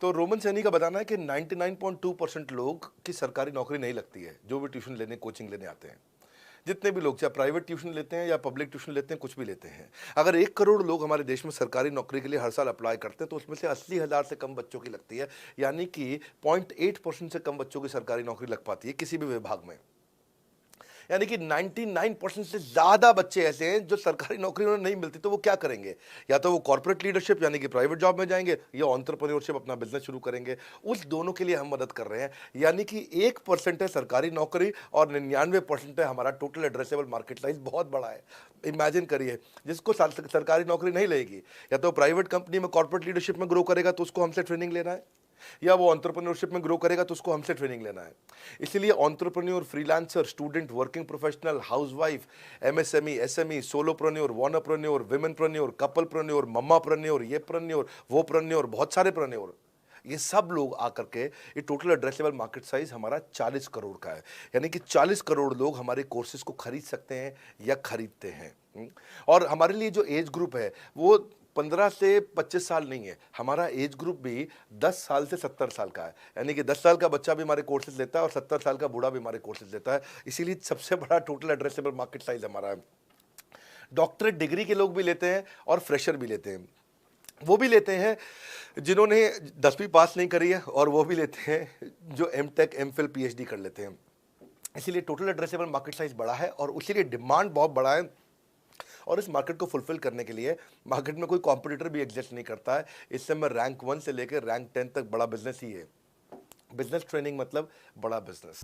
तो रोमन सैनी का बताना है कि 99.2% लोग की सरकारी नौकरी नहीं लगती है, जो भी ट्यूशन लेने, कोचिंग लेने आते हैं। जितने भी लोग, चाहे प्राइवेट ट्यूशन लेते हैं या पब्लिक ट्यूशन लेते हैं, कुछ भी लेते हैं, अगर 1 करोड़ लोग हमारे देश में सरकारी नौकरी के लिए हर साल अप्लाई करते हैं तो उसमें से 80,000 से कम बच्चों की लगती है, यानी कि 0.8% से कम बच्चों की सरकारी नौकरी लग पाती है किसी भी विभाग में। यानी कि 99% से ज़्यादा बच्चे ऐसे हैं जो सरकारी नौकरी उन्हें नहीं मिलती, तो वो क्या करेंगे? या तो वो कॉर्पोरेट लीडरशिप यानी कि प्राइवेट जॉब में जाएंगे, या एंटरप्रेन्योरशिप, अपना बिजनेस शुरू करेंगे। उस दोनों के लिए हम मदद कर रहे हैं। यानी कि 1% है सरकारी नौकरी और 99% है हमारा टोटल एड्रेसेबल मार्केट साइज। बहुत बड़ा है। इमेजिन करिए, जिसको सरकारी नौकरी नहीं लगेगी, या तो प्राइवेट कंपनी में कॉर्पोरेट लीडरशिप में ग्रो करेगा तो उसको हमसे ट्रेनिंग लेना है, या वो एंटरप्रेन्योरशिप में ग्रो करेगा तो उसको हमसे ट्रेनिंग लेना है। इसीलिए entrepreneur, freelancer, student, working professional, housewife, MSME, SME, solopreneur, wannapreneur, womenpreneur, couplepreneur, mammapreneur, ये प्रेन्योर, वो प्रेन्योर, बहुत सारे प्रेन्योर, ये सब लोग आकर के ये टोटल एड्रेसेबल मार्केट साइज हमारा 40 करोड़ का है। यानी कि 40 करोड़ लोग हमारे कोर्सेज को खरीद सकते हैं या खरीदते हैं। और हमारे लिए जो एज ग्रुप है वो 15 से 25 साल नहीं है, हमारा एज ग्रुप भी 10 साल से 70 साल का है। यानी कि 10 साल का बच्चा भी हमारे कोर्सेज लेता है और 70 साल का बूढ़ा भी हमारे कोर्सेज लेता है। इसीलिए सबसे बड़ा टोटल एड्रेसेबल मार्केट साइज हमारा है। डॉक्टरेट डिग्री के लोग भी लेते हैं और फ्रेशर भी लेते हैं। वो भी लेते हैं जिन्होंने 10वीं पास नहीं करी है, और वो भी लेते हैं जो एमटेक, एमफिल, पीएचडी कर लेते हैं। इसीलिए टोटल एड्रेसेबल मार्केट साइज बड़ा है और उसीलिए डिमांड बहुत बड़ा है। और इस मार्केट को फुलफिल करने के लिए मार्केट में कोई कॉम्पिटिटर भी एग्जिस्ट नहीं करता है। इस समय रैंक 1 से लेकर रैंक 10 तक बड़ा बिजनेस ही है। बिजनेस ट्रेनिंग मतलब बड़ा बिजनेस।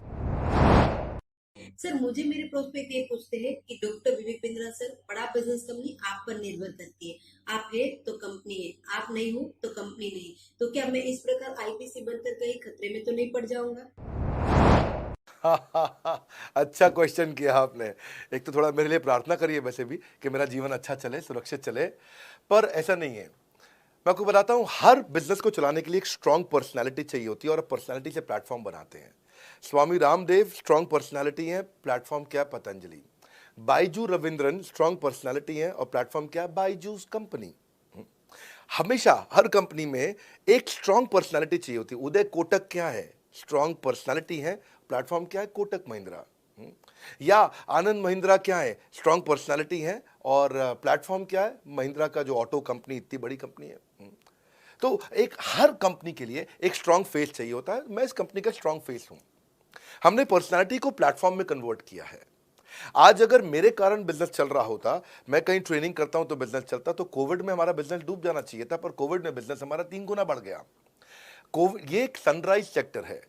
सर, मुझे मेरे प्रोस्पेक्ट ये पूछते हैं कि डॉक्टर विवेक बिंद्रा सर, बड़ा बिजनेस कंपनी आप पर निर्भर करती है। आप है तो कंपनी है, आप नहीं हो तो कंपनी नहीं। तो क्या मैं इस प्रकार आईपीसी बनकर कहीं खतरे में तो नहीं पड़ जाऊंगा? अच्छा क्वेश्चन किया आपने। एक तो थोड़ा मेरे लिए प्रार्थना करिए वैसे भी कि मेरा जीवन अच्छा चले, सुरक्षित चले, पर ऐसा नहीं है। मैं आपको बताता हूं, हर बिजनेस को चलाने के लिए एक स्ट्रांग पर्सनालिटी चाहिए होती है और पर्सनालिटी से प्लेटफॉर्म बनाते हैं। स्वामी रामदेव स्ट्रांग पर्सनालिटी है, प्लेटफॉर्म क्या है? पतंजलि। बाइजू रविंद्रन स्ट्रांग पर्सनालिटी है और प्लेटफॉर्म क्या है? बाइजूस कंपनी। हमेशा हर कंपनी में एक स्ट्रांग पर्सनालिटी चाहिए होती है। उदय कोटक क्या है? स्ट्रांग पर्सनालिटी है, प्लेटफॉर्म क्या है? कोटक महिंद्रा। या आनंद महिंद्रा क्या है? स्ट्रांग पर्सनालिटी है और प्लेटफॉर्म क्या है? महिंद्रा का जो ऑटो कंपनी, इतनी बड़ी कंपनी है। तो एक हर कंपनी के लिए एक स्ट्रांग फेस चाहिए होता है। मैं इस कंपनी का स्ट्रांग फेस हूं। हमने पर्सनालिटी को प्लेटफॉर्म में कन्वर्ट किया है। आज अगर मेरे कारण बिजनेस चल रहा होता, मैं कहीं ट्रेनिंग करता हूं तो बिजनेस चलता, तो कोविड में हमारा बिजनेस डूब जाना चाहिए था, पर कोविड में बिजनेस हमारा 3 गुना बढ़ गया। कोविड ये एक सनराइज सेक्टर है।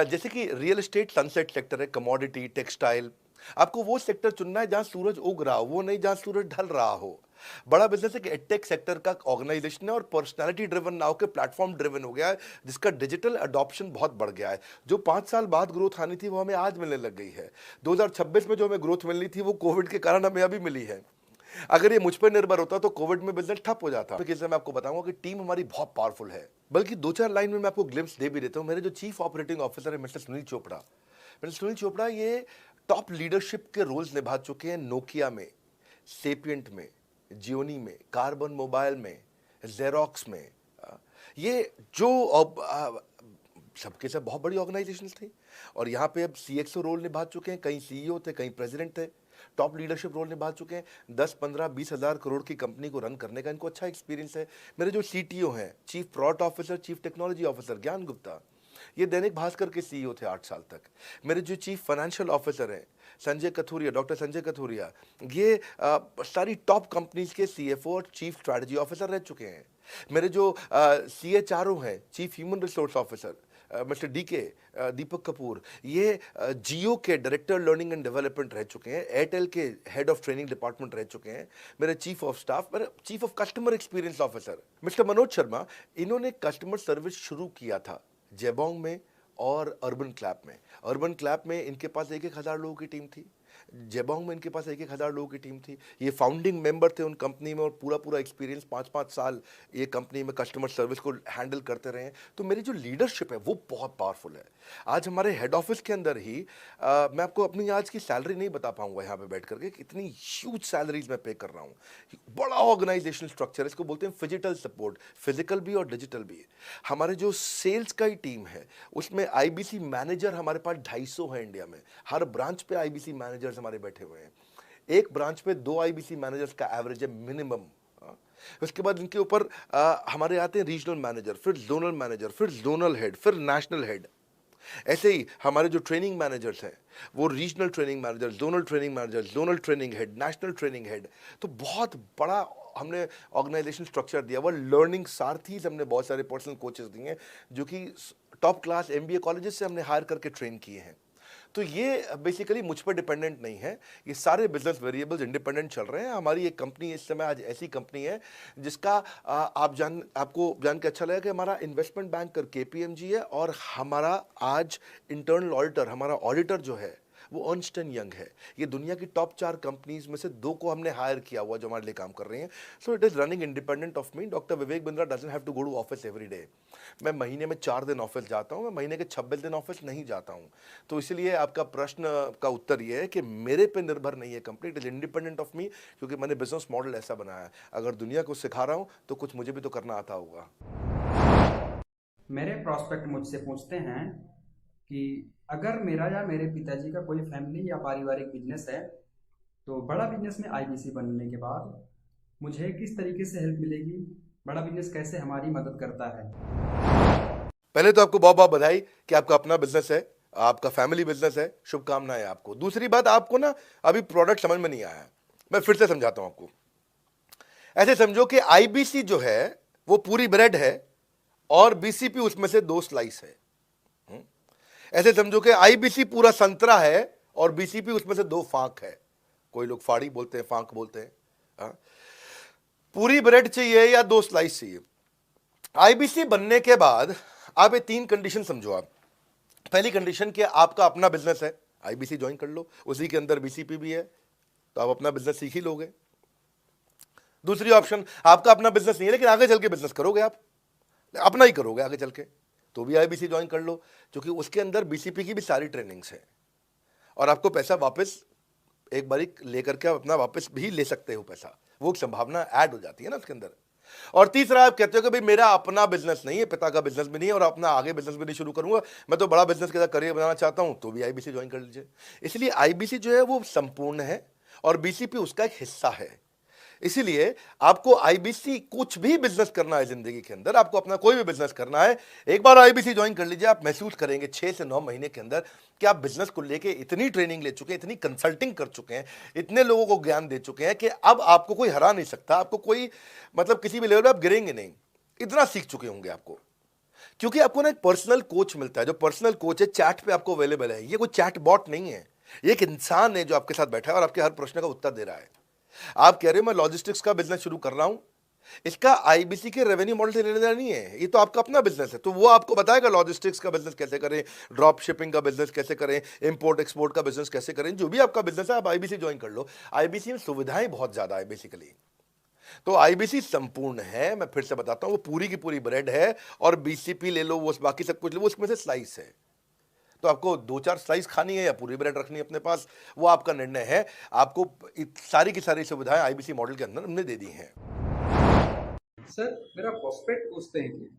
जैसे कि रियल एस्टेट सनसेट सेक्टर है, कमोडिटी, टेक्सटाइल। आपको वो सेक्टर चुनना है जहां सूरज उग रहा हो, वो नहीं जहां सूरज ढल रहा हो। बड़ा बिजनेस एक एडटेक सेक्टर का ऑर्गेनाइजेशन है और पर्सनालिटी ड्रिवन ना होकर प्लेटफॉर्म ड्रिवन हो गया है, जिसका डिजिटल अडॉप्शन बहुत बढ़ गया है। जो 5 साल बाद ग्रोथ आनी थी वो हमें आज मिलने लग गई है। 2026 में जो हमें ग्रोथ मिलनी थी वो कोविड के कारण हमें अभी मिली है। अगर ये मुझ पर निर्भर होता तो कोविड में बिजनेस ठप हो जाता। मैं आपको बताऊंगा कि टीम हमारी बहुत पावरफुल है। बल्कि 2-4 लाइन में मैं आपको ग्लिम्स दे भी देता हूं। मेरे जो चीफ ऑपरेटिंग ऑफिसर है मिस्टर सुनील चोपड़ा, ये टॉप लीडरशिप के रोल्स निभा चुके हैं। नोकिया में, सेपियंट में, जियोनी में, कार्बन मोबाइल में, जेरोक्स में। ये जो सबके सब बहुत बड़ी ऑर्गेनाइजेशंस थी और यहाँ पे अब सीएक्सओ रोल निभा चुके हैं। कहीं सीईओ थे, कहीं प्रेसिडेंट थे। टॉप लीडरशिप रोल निभा चुके हैं। 10, 15, 20 हज़ार करोड़ की कंपनी को रन करने का इनको अच्छा एक्सपीरियंस है। मेरे जो सीटीओ हैं, chief product officer, chief technology officer ज्ञान गुप्ता, ये दैनिक भास्कर के सीईओ थे 8 साल तक। मेरे जो चीफ फाइनेंशियल ऑफिसर हैं संजय कथुरिया, डॉक्टर संजय कथुरिया, ये सारी टॉप कंपनीज के सीएफओ और चीफ स्ट्रैटेजी ऑफिसर रह चुके हैं। मेरे जो सीएचआरओ हैं, chief human resource officer mister DK, Deepak Kapoor, ये जियो के डायरेक्टर लर्निंग एंड डेवलपमेंट रह चुके हैं। एयरटेल के हेड ऑफ ट्रेनिंग डिपार्टमेंट रह चुके हैं। मेरे चीफ ऑफ स्टाफ, मेरे chief of customer experience officer mister Manoj Sharma, इन्होंने कस्टमर सर्विस शुरू किया था जेबोंग में और अर्बन क्लैप में। अर्बन क्लैप में इनके पास 1-1 हज़ार लोगों की टीम थी। जेबोंग में इनके पास 1-1 हज़ार लोगों की टीम थी। ये फाउंडिंग मेंबर थे उन कंपनी में और पूरा एक्सपीरियंस 5-5 साल ये कंपनी में कस्टमर सर्विस को हैंडल करते रहे हैं। तो मेरी जो लीडरशिप है वो बहुत पावरफुल है। आज हमारे हेड ऑफिस के अंदर ही मैं आपको अपनी आज की सैलरी नहीं बता पाऊंगा यहाँ पे बैठ करके, इतनी ह्यूज सैलरीज मैं पे कर रहा हूँ। बड़ा ऑर्गेनाइजेशनल स्ट्रक्चर, इसको बोलते हैं फिजिटल सपोर्ट, फिजिकल भी और डिजिटल भी। हमारे जो सेल्स का ही टीम है उसमें आईबीसी मैनेजर हमारे पास 250 है इंडिया में। हर ब्रांच पे आईबीसी मैनेजर्स हमारे बैठे हुए हैं। एक ब्रांच पे 2 आईबीसी मैनेजर्स का एवरेज है मिनिमम। उसके बाद इनके ऊपर हमारे आते हैं रीजनल मैनेजर, फिर जोनल मैनेजर, फिर जोनल हेड, फिर नेशनल हेड। ऐसे ही हमारे जो ट्रेनिंग मैनेजर्स हैं वो regional training manager, zonal training manager, zonal training head, national training head. तो बहुत बड़ा हमने ऑर्गेनाइजेशन स्ट्रक्चर दिया हुआ। लर्निंग सारथीज हमने बहुत सारे पर्सनल कोचेस दिए हैं जो कि टॉप क्लास एमबीए कॉलेजेस से हमने हायर करके ट्रेन किए हैं। तो ये बेसिकली मुझ पर डिपेंडेंट नहीं है, ये सारे बिजनेस वेरिएबल्स इंडिपेंडेंट चल रहे हैं। हमारी एक कंपनी इस समय आज ऐसी कंपनी है जिसका आपको जान के अच्छा लगेगा कि हमारा इन्वेस्टमेंट बैंकर केपीएमजी है और हमारा आज इंटरनल ऑडिटर, हमारा ऑडिटर जो है वो अर्नस्ट एंड यंग है। ये दुनिया की टॉप 4 कंपनीज में से 2 को हमने हायर किया हुआ जो हमारे लिए काम कर रही हैं। So it is running independent of me. Doctor Vivek Bindra doesn't have to go to office every day. मैं महीने में 4 दिन ऑफिस जाता हूँ, मैं महीने के 26 दिन ऑफिस नहीं जाता हूँ। तो इसलिए आपका प्रश्न का उत्तर ये है कि मेरे पे निर्भर नहीं है company, it is independent of मी, क्योंकि मैंने बिजनेस मॉडल ऐसा बनाया है। अगर दुनिया को सिखा रहा हूँ तो कुछ मुझे भी तो करना आता होगा। मेरे प्रॉस्पेक्ट मुझसे पूछते हैं कि अगर मेरा या मेरे पिताजी का कोई फैमिली या पारिवारिक बिजनेस है तो बड़ा बिजनेस में आईबीसी बनने के बाद मुझे किस तरीके से हेल्प मिलेगी, बड़ा बिजनेस कैसे हमारी मदद करता है। पहले तो आपको बहुत बहुत बधाई कि आपका अपना बिजनेस है, आपका फैमिली बिजनेस है, शुभकामनाएं आपको। दूसरी बात, आपको ना अभी प्रोडक्ट समझ में नहीं आया है, मैं फिर से समझाता हूं आपको। ऐसे समझो कि आईबीसी जो है वो पूरी ब्रेड है और बीसीपी उसमें से 2 स्लाइस है। ऐसे समझो कि आईबीसी पूरा संतरा है और बीसीपी उसमें से 2 फांक है। कोई लोग फाड़ी बोलते हैं, फांक बोलते हैं। पूरी ब्रेड चाहिए या 2 स्लाइस चाहिए। आईबीसी बनने के बाद आप ये 3 कंडीशन समझो। आप पहली कंडीशन कि आपका अपना बिजनेस है, आईबीसी ज्वाइन कर लो, उसी के अंदर बीसीपी भी है, तो आप अपना बिजनेस सीख ही लोगे। दूसरी ऑप्शन, आपका अपना बिजनेस नहीं है लेकिन आगे चल के बिजनेस करोगे, आप अपना ही करोगे आगे चल के, तो भी आईबीसी ज्वाइन कर लो, क्योंकि उसके अंदर बीसीपी की भी सारी ट्रेनिंग्स है और आपको पैसा वापस एक बारी लेकर के आप अपना वापस भी ले सकते हो पैसा, वो संभावना ऐड हो जाती है ना उसके अंदर। और तीसरा, आप कहते हो कि भाई मेरा अपना बिजनेस नहीं है, पिता का बिजनेस भी नहीं है और अपना आगे बिजनेस भी नहीं शुरू करूंगा, मैं तो बड़ा बिजनेस के साथ करियर बनाना चाहता हूं, तो भी आईबीसी ज्वाइन कर लीजिए। इसलिए आईबीसी जो है वो संपूर्ण है और बीसीपी उसका एक हिस्सा है। इसीलिए आपको आईबीसी, कुछ भी बिजनेस करना है जिंदगी के अंदर, आपको अपना कोई भी बिजनेस करना है, एक बार आईबीसी ज्वाइन कर लीजिए। आप महसूस करेंगे 6 से 9 महीने के अंदर कि आप बिजनेस को लेके इतनी ट्रेनिंग ले चुके हैं, इतनी कंसल्टिंग कर चुके हैं, इतने लोगों को ज्ञान दे चुके हैं कि अब आपको कोई हरा नहीं सकता, आपको कोई मतलब किसी भी लेवल पर आप गिरेंगे नहीं, इतना सीख चुके होंगे आपको। क्योंकि आपको ना एक पर्सनल कोच मिलता है, जो पर्सनल कोच है चैट पे आपको अवेलेबल है। ये कोई चैट बॉट नहीं है, ये एक इंसान है जो आपके साथ बैठा है और आपके हर प्रश्न का उत्तर दे रहा है। आप कह रहे हो मैं लॉजिस्टिक्स का बिजनेस शुरू कर रहा हूं, इसका आईबीसी के रेवेन्यू मॉडल से लेना देना नहीं है, ये तो आपका अपना बिजनेस है, तो वो आपको बताएगा लॉजिस्टिक्स का बिजनेस कैसे करें, ड्रॉप शिपिंग का बिजनेस कैसे करें, इंपोर्ट एक्सपोर्ट का बिजनेस कैसे करें, जो भी आपका बिजनेस है आप आईबीसी ज्वाइन कर लो। आईबीसी में सुविधाएं बहुत ज्यादा है बेसिकली, तो आईबीसी संपूर्ण है। मैं फिर से बताता हूं, वो पूरी की पूरी ब्रेड है और बीसीपी ले लो, वो बाकी सब कुछ लो, वो उसमें से स्लाइस है। तो आपको 2-4 स्लाइस खानी है या पूरी ब्रेड रखनी है अपने पास, वो आपका निर्णय है। आपको सारी की सारी सुविधाएं आईबीसी मॉडल के अंदर हमने दे दी हैं। सर, मेरा प्रॉस्पेक्ट पूछते हैं कि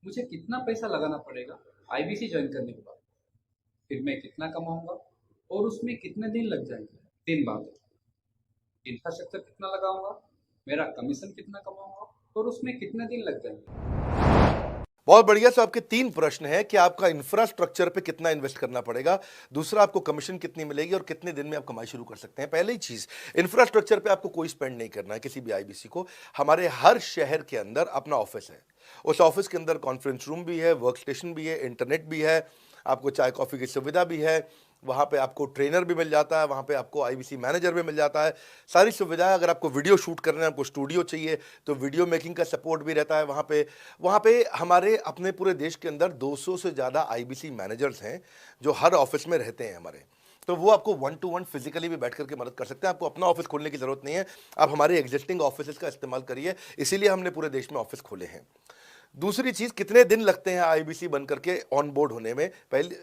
मुझे कितना पैसा लगाना पड़ेगा आईबीसी ज्वाइन करने के बाद, फिर मैं कितना कमाऊंगा और उसमें कितने दिन लग जाएंगे। 3 बात, इंफ्रास्ट्रक्चर कितना लगाऊंगा, मेरा कमीशन कितना कमाऊंगा और उसमें कितने दिन लग जाएंगे। बहुत बढ़िया। तो आपके 3 प्रश्न हैं कि आपका इंफ्रास्ट्रक्चर पे कितना इन्वेस्ट करना पड़ेगा, दूसरा आपको कमीशन कितनी मिलेगी और कितने दिन में आप कमाई शुरू कर सकते हैं। पहली चीज, इंफ्रास्ट्रक्चर पे आपको कोई स्पेंड नहीं करना है किसी भी आईबीसी को। हमारे हर शहर के अंदर अपना ऑफिस है, उस ऑफिस के अंदर कॉन्फ्रेंस रूम भी है, वर्क स्टेशन भी है, इंटरनेट भी है, आपको चाय कॉफी की सुविधा भी है, वहाँ पे आपको ट्रेनर भी मिल जाता है, वहाँ पे आपको आईबीसी मैनेजर भी मिल जाता है, सारी सुविधाएं। अगर आपको वीडियो शूट करना है, आपको स्टूडियो चाहिए तो वीडियो मेकिंग का सपोर्ट भी रहता है वहाँ पे हमारे अपने पूरे देश के अंदर 200 से ज़्यादा आईबीसी मैनेजर्स हैं जो हर ऑफिस में रहते हैं हमारे, तो वो आपको 1-to-1 फिजिकली भी बैठ करके मदद कर सकते हैं। आपको अपना ऑफिस खोलने की जरूरत नहीं है, आप हमारे एग्जिस्टिंग ऑफिस का इस्तेमाल करिए, इसीलिए हमने पूरे देश में ऑफिस खोले हैं। दूसरी चीज, कितने दिन लगते हैं आईबीसी बन करके ऑन बोर्ड होने में। पहले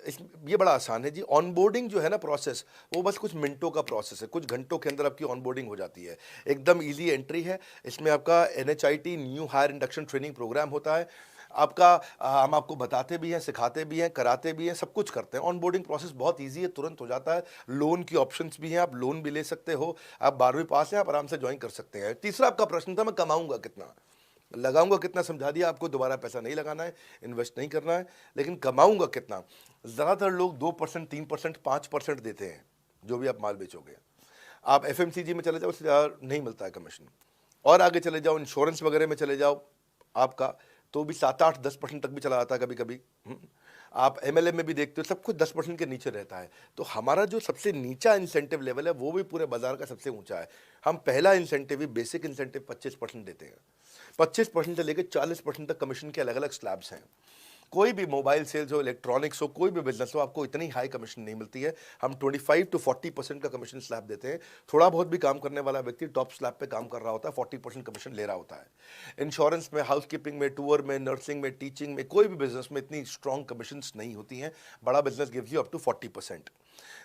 ये बड़ा आसान है जी, ऑन बोर्डिंग जो है ना प्रोसेस, वो बस कुछ मिनटों का प्रोसेस है, कुछ घंटों के अंदर आपकी ऑन बोर्डिंग हो जाती है। एकदम इजी एंट्री है, इसमें आपका NHIT new hire induction training program होता है। आपका हम आपको बताते भी हैं, सिखाते भी हैं, कराते भी हैं, सब कुछ करते हैं। ऑन बोर्डिंग प्रोसेस बहुत इजी है, तुरंत हो जाता है। लोन की ऑप्शंस भी हैं, आप लोन भी ले सकते हो। आप 12वीं पास हैं, आप आराम से ज्वाइन कर सकते हैं। तीसरा आपका प्रश्न था मैं कमाऊंगा कितना, लगाऊंगा कितना, समझा दिया आपको। दोबारा पैसा नहीं लगाना है, इन्वेस्ट नहीं करना है, लेकिन कमाऊंगा कितना। ज़्यादातर लोग 2%, 3%, 5% देते हैं जो भी आप माल बेचोगे। आप FMCG में चले जाओ, उससे ज़्यादा नहीं मिलता है कमीशन। और आगे चले जाओ, इंश्योरेंस वगैरह में चले जाओ आपका, तो भी 7, 8, 10% तक भी चला जाता है कभी कभी। आप एमएलए में भी देखते हो, सब कुछ 10% के नीचे रहता है। तो हमारा जो सबसे नीचा इंसेंटिव लेवल है वो भी पूरे बाजार का सबसे ऊंचा है। हम पहला इंसेंटिव ही बेसिक इंसेंटिव 25% देते हैं। 25% से लेकर 40% तक कमीशन के अलग अलग स्लैब्स हैं। कोई भी मोबाइल सेल्स हो, इलेक्ट्रॉनिक्स हो, कोई भी बिजनेस हो, आपको इतनी हाई कमीशन नहीं मिलती है। हम 25 to 40% का कमीशन स्लैब देते हैं। थोड़ा बहुत भी काम करने वाला व्यक्ति टॉप स्लैब पे काम कर रहा होता है, 40% कमीशन ले रहा होता है। इंश्योरेंस में, हाउसकीपिंग में, टूर में, नर्सिंग में, टीचिंग में, कोई भी बिजनेस में इतनी स्ट्रॉन्ग कमीशंस नहीं होती हैं। बड़ा business gives you up to 40%।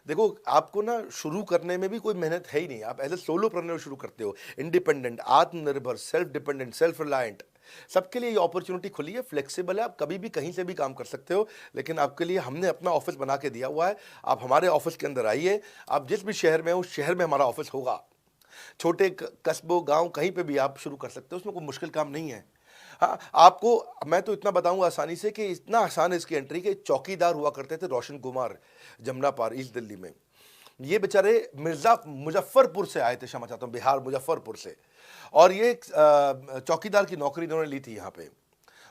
देखो, आपको ना शुरू करने में भी कोई मेहनत है ही नहीं। आप एज ए सोलोप्रेन्योर शुरू करते हो, इंडिपेंडेंट, आत्मनिर्भर, सेल्फ डिपेंडेंट, सेल्फ रिलायंट, सबके लिए ये अपॉर्चुनिटी खुली है, फ्लेक्सिबल है, आप कभी भी कहीं से भी काम कर सकते हो। लेकिन आपके लिए हमने अपना ऑफिस बना के दिया हुआ है। आप हमारे ऑफिस के अंदर आइए, आप जिस भी शहर में हो उस शहर में हमारा ऑफिस होगा। छोटे कस्बों, गांव, कहीं पे भी आप शुरू कर सकते हो, उसमें कोई मुश्किल काम नहीं है। हाँ, आपको मैं तो इतना बताऊंगा आसानी से कि इतना आसान है इसकी एंट्री कि चौकीदार हुआ करते थे रोशन कुमार, जमुना पार, ईस्ट दिल्ली में। ये बेचारे मुजफ्फरपुर से आए थे, क्षमा चाहता हूँ, बिहार मुजफ्फरपुर से। और ये चौकीदार की नौकरी इन्होंने ली थी यहाँ पे।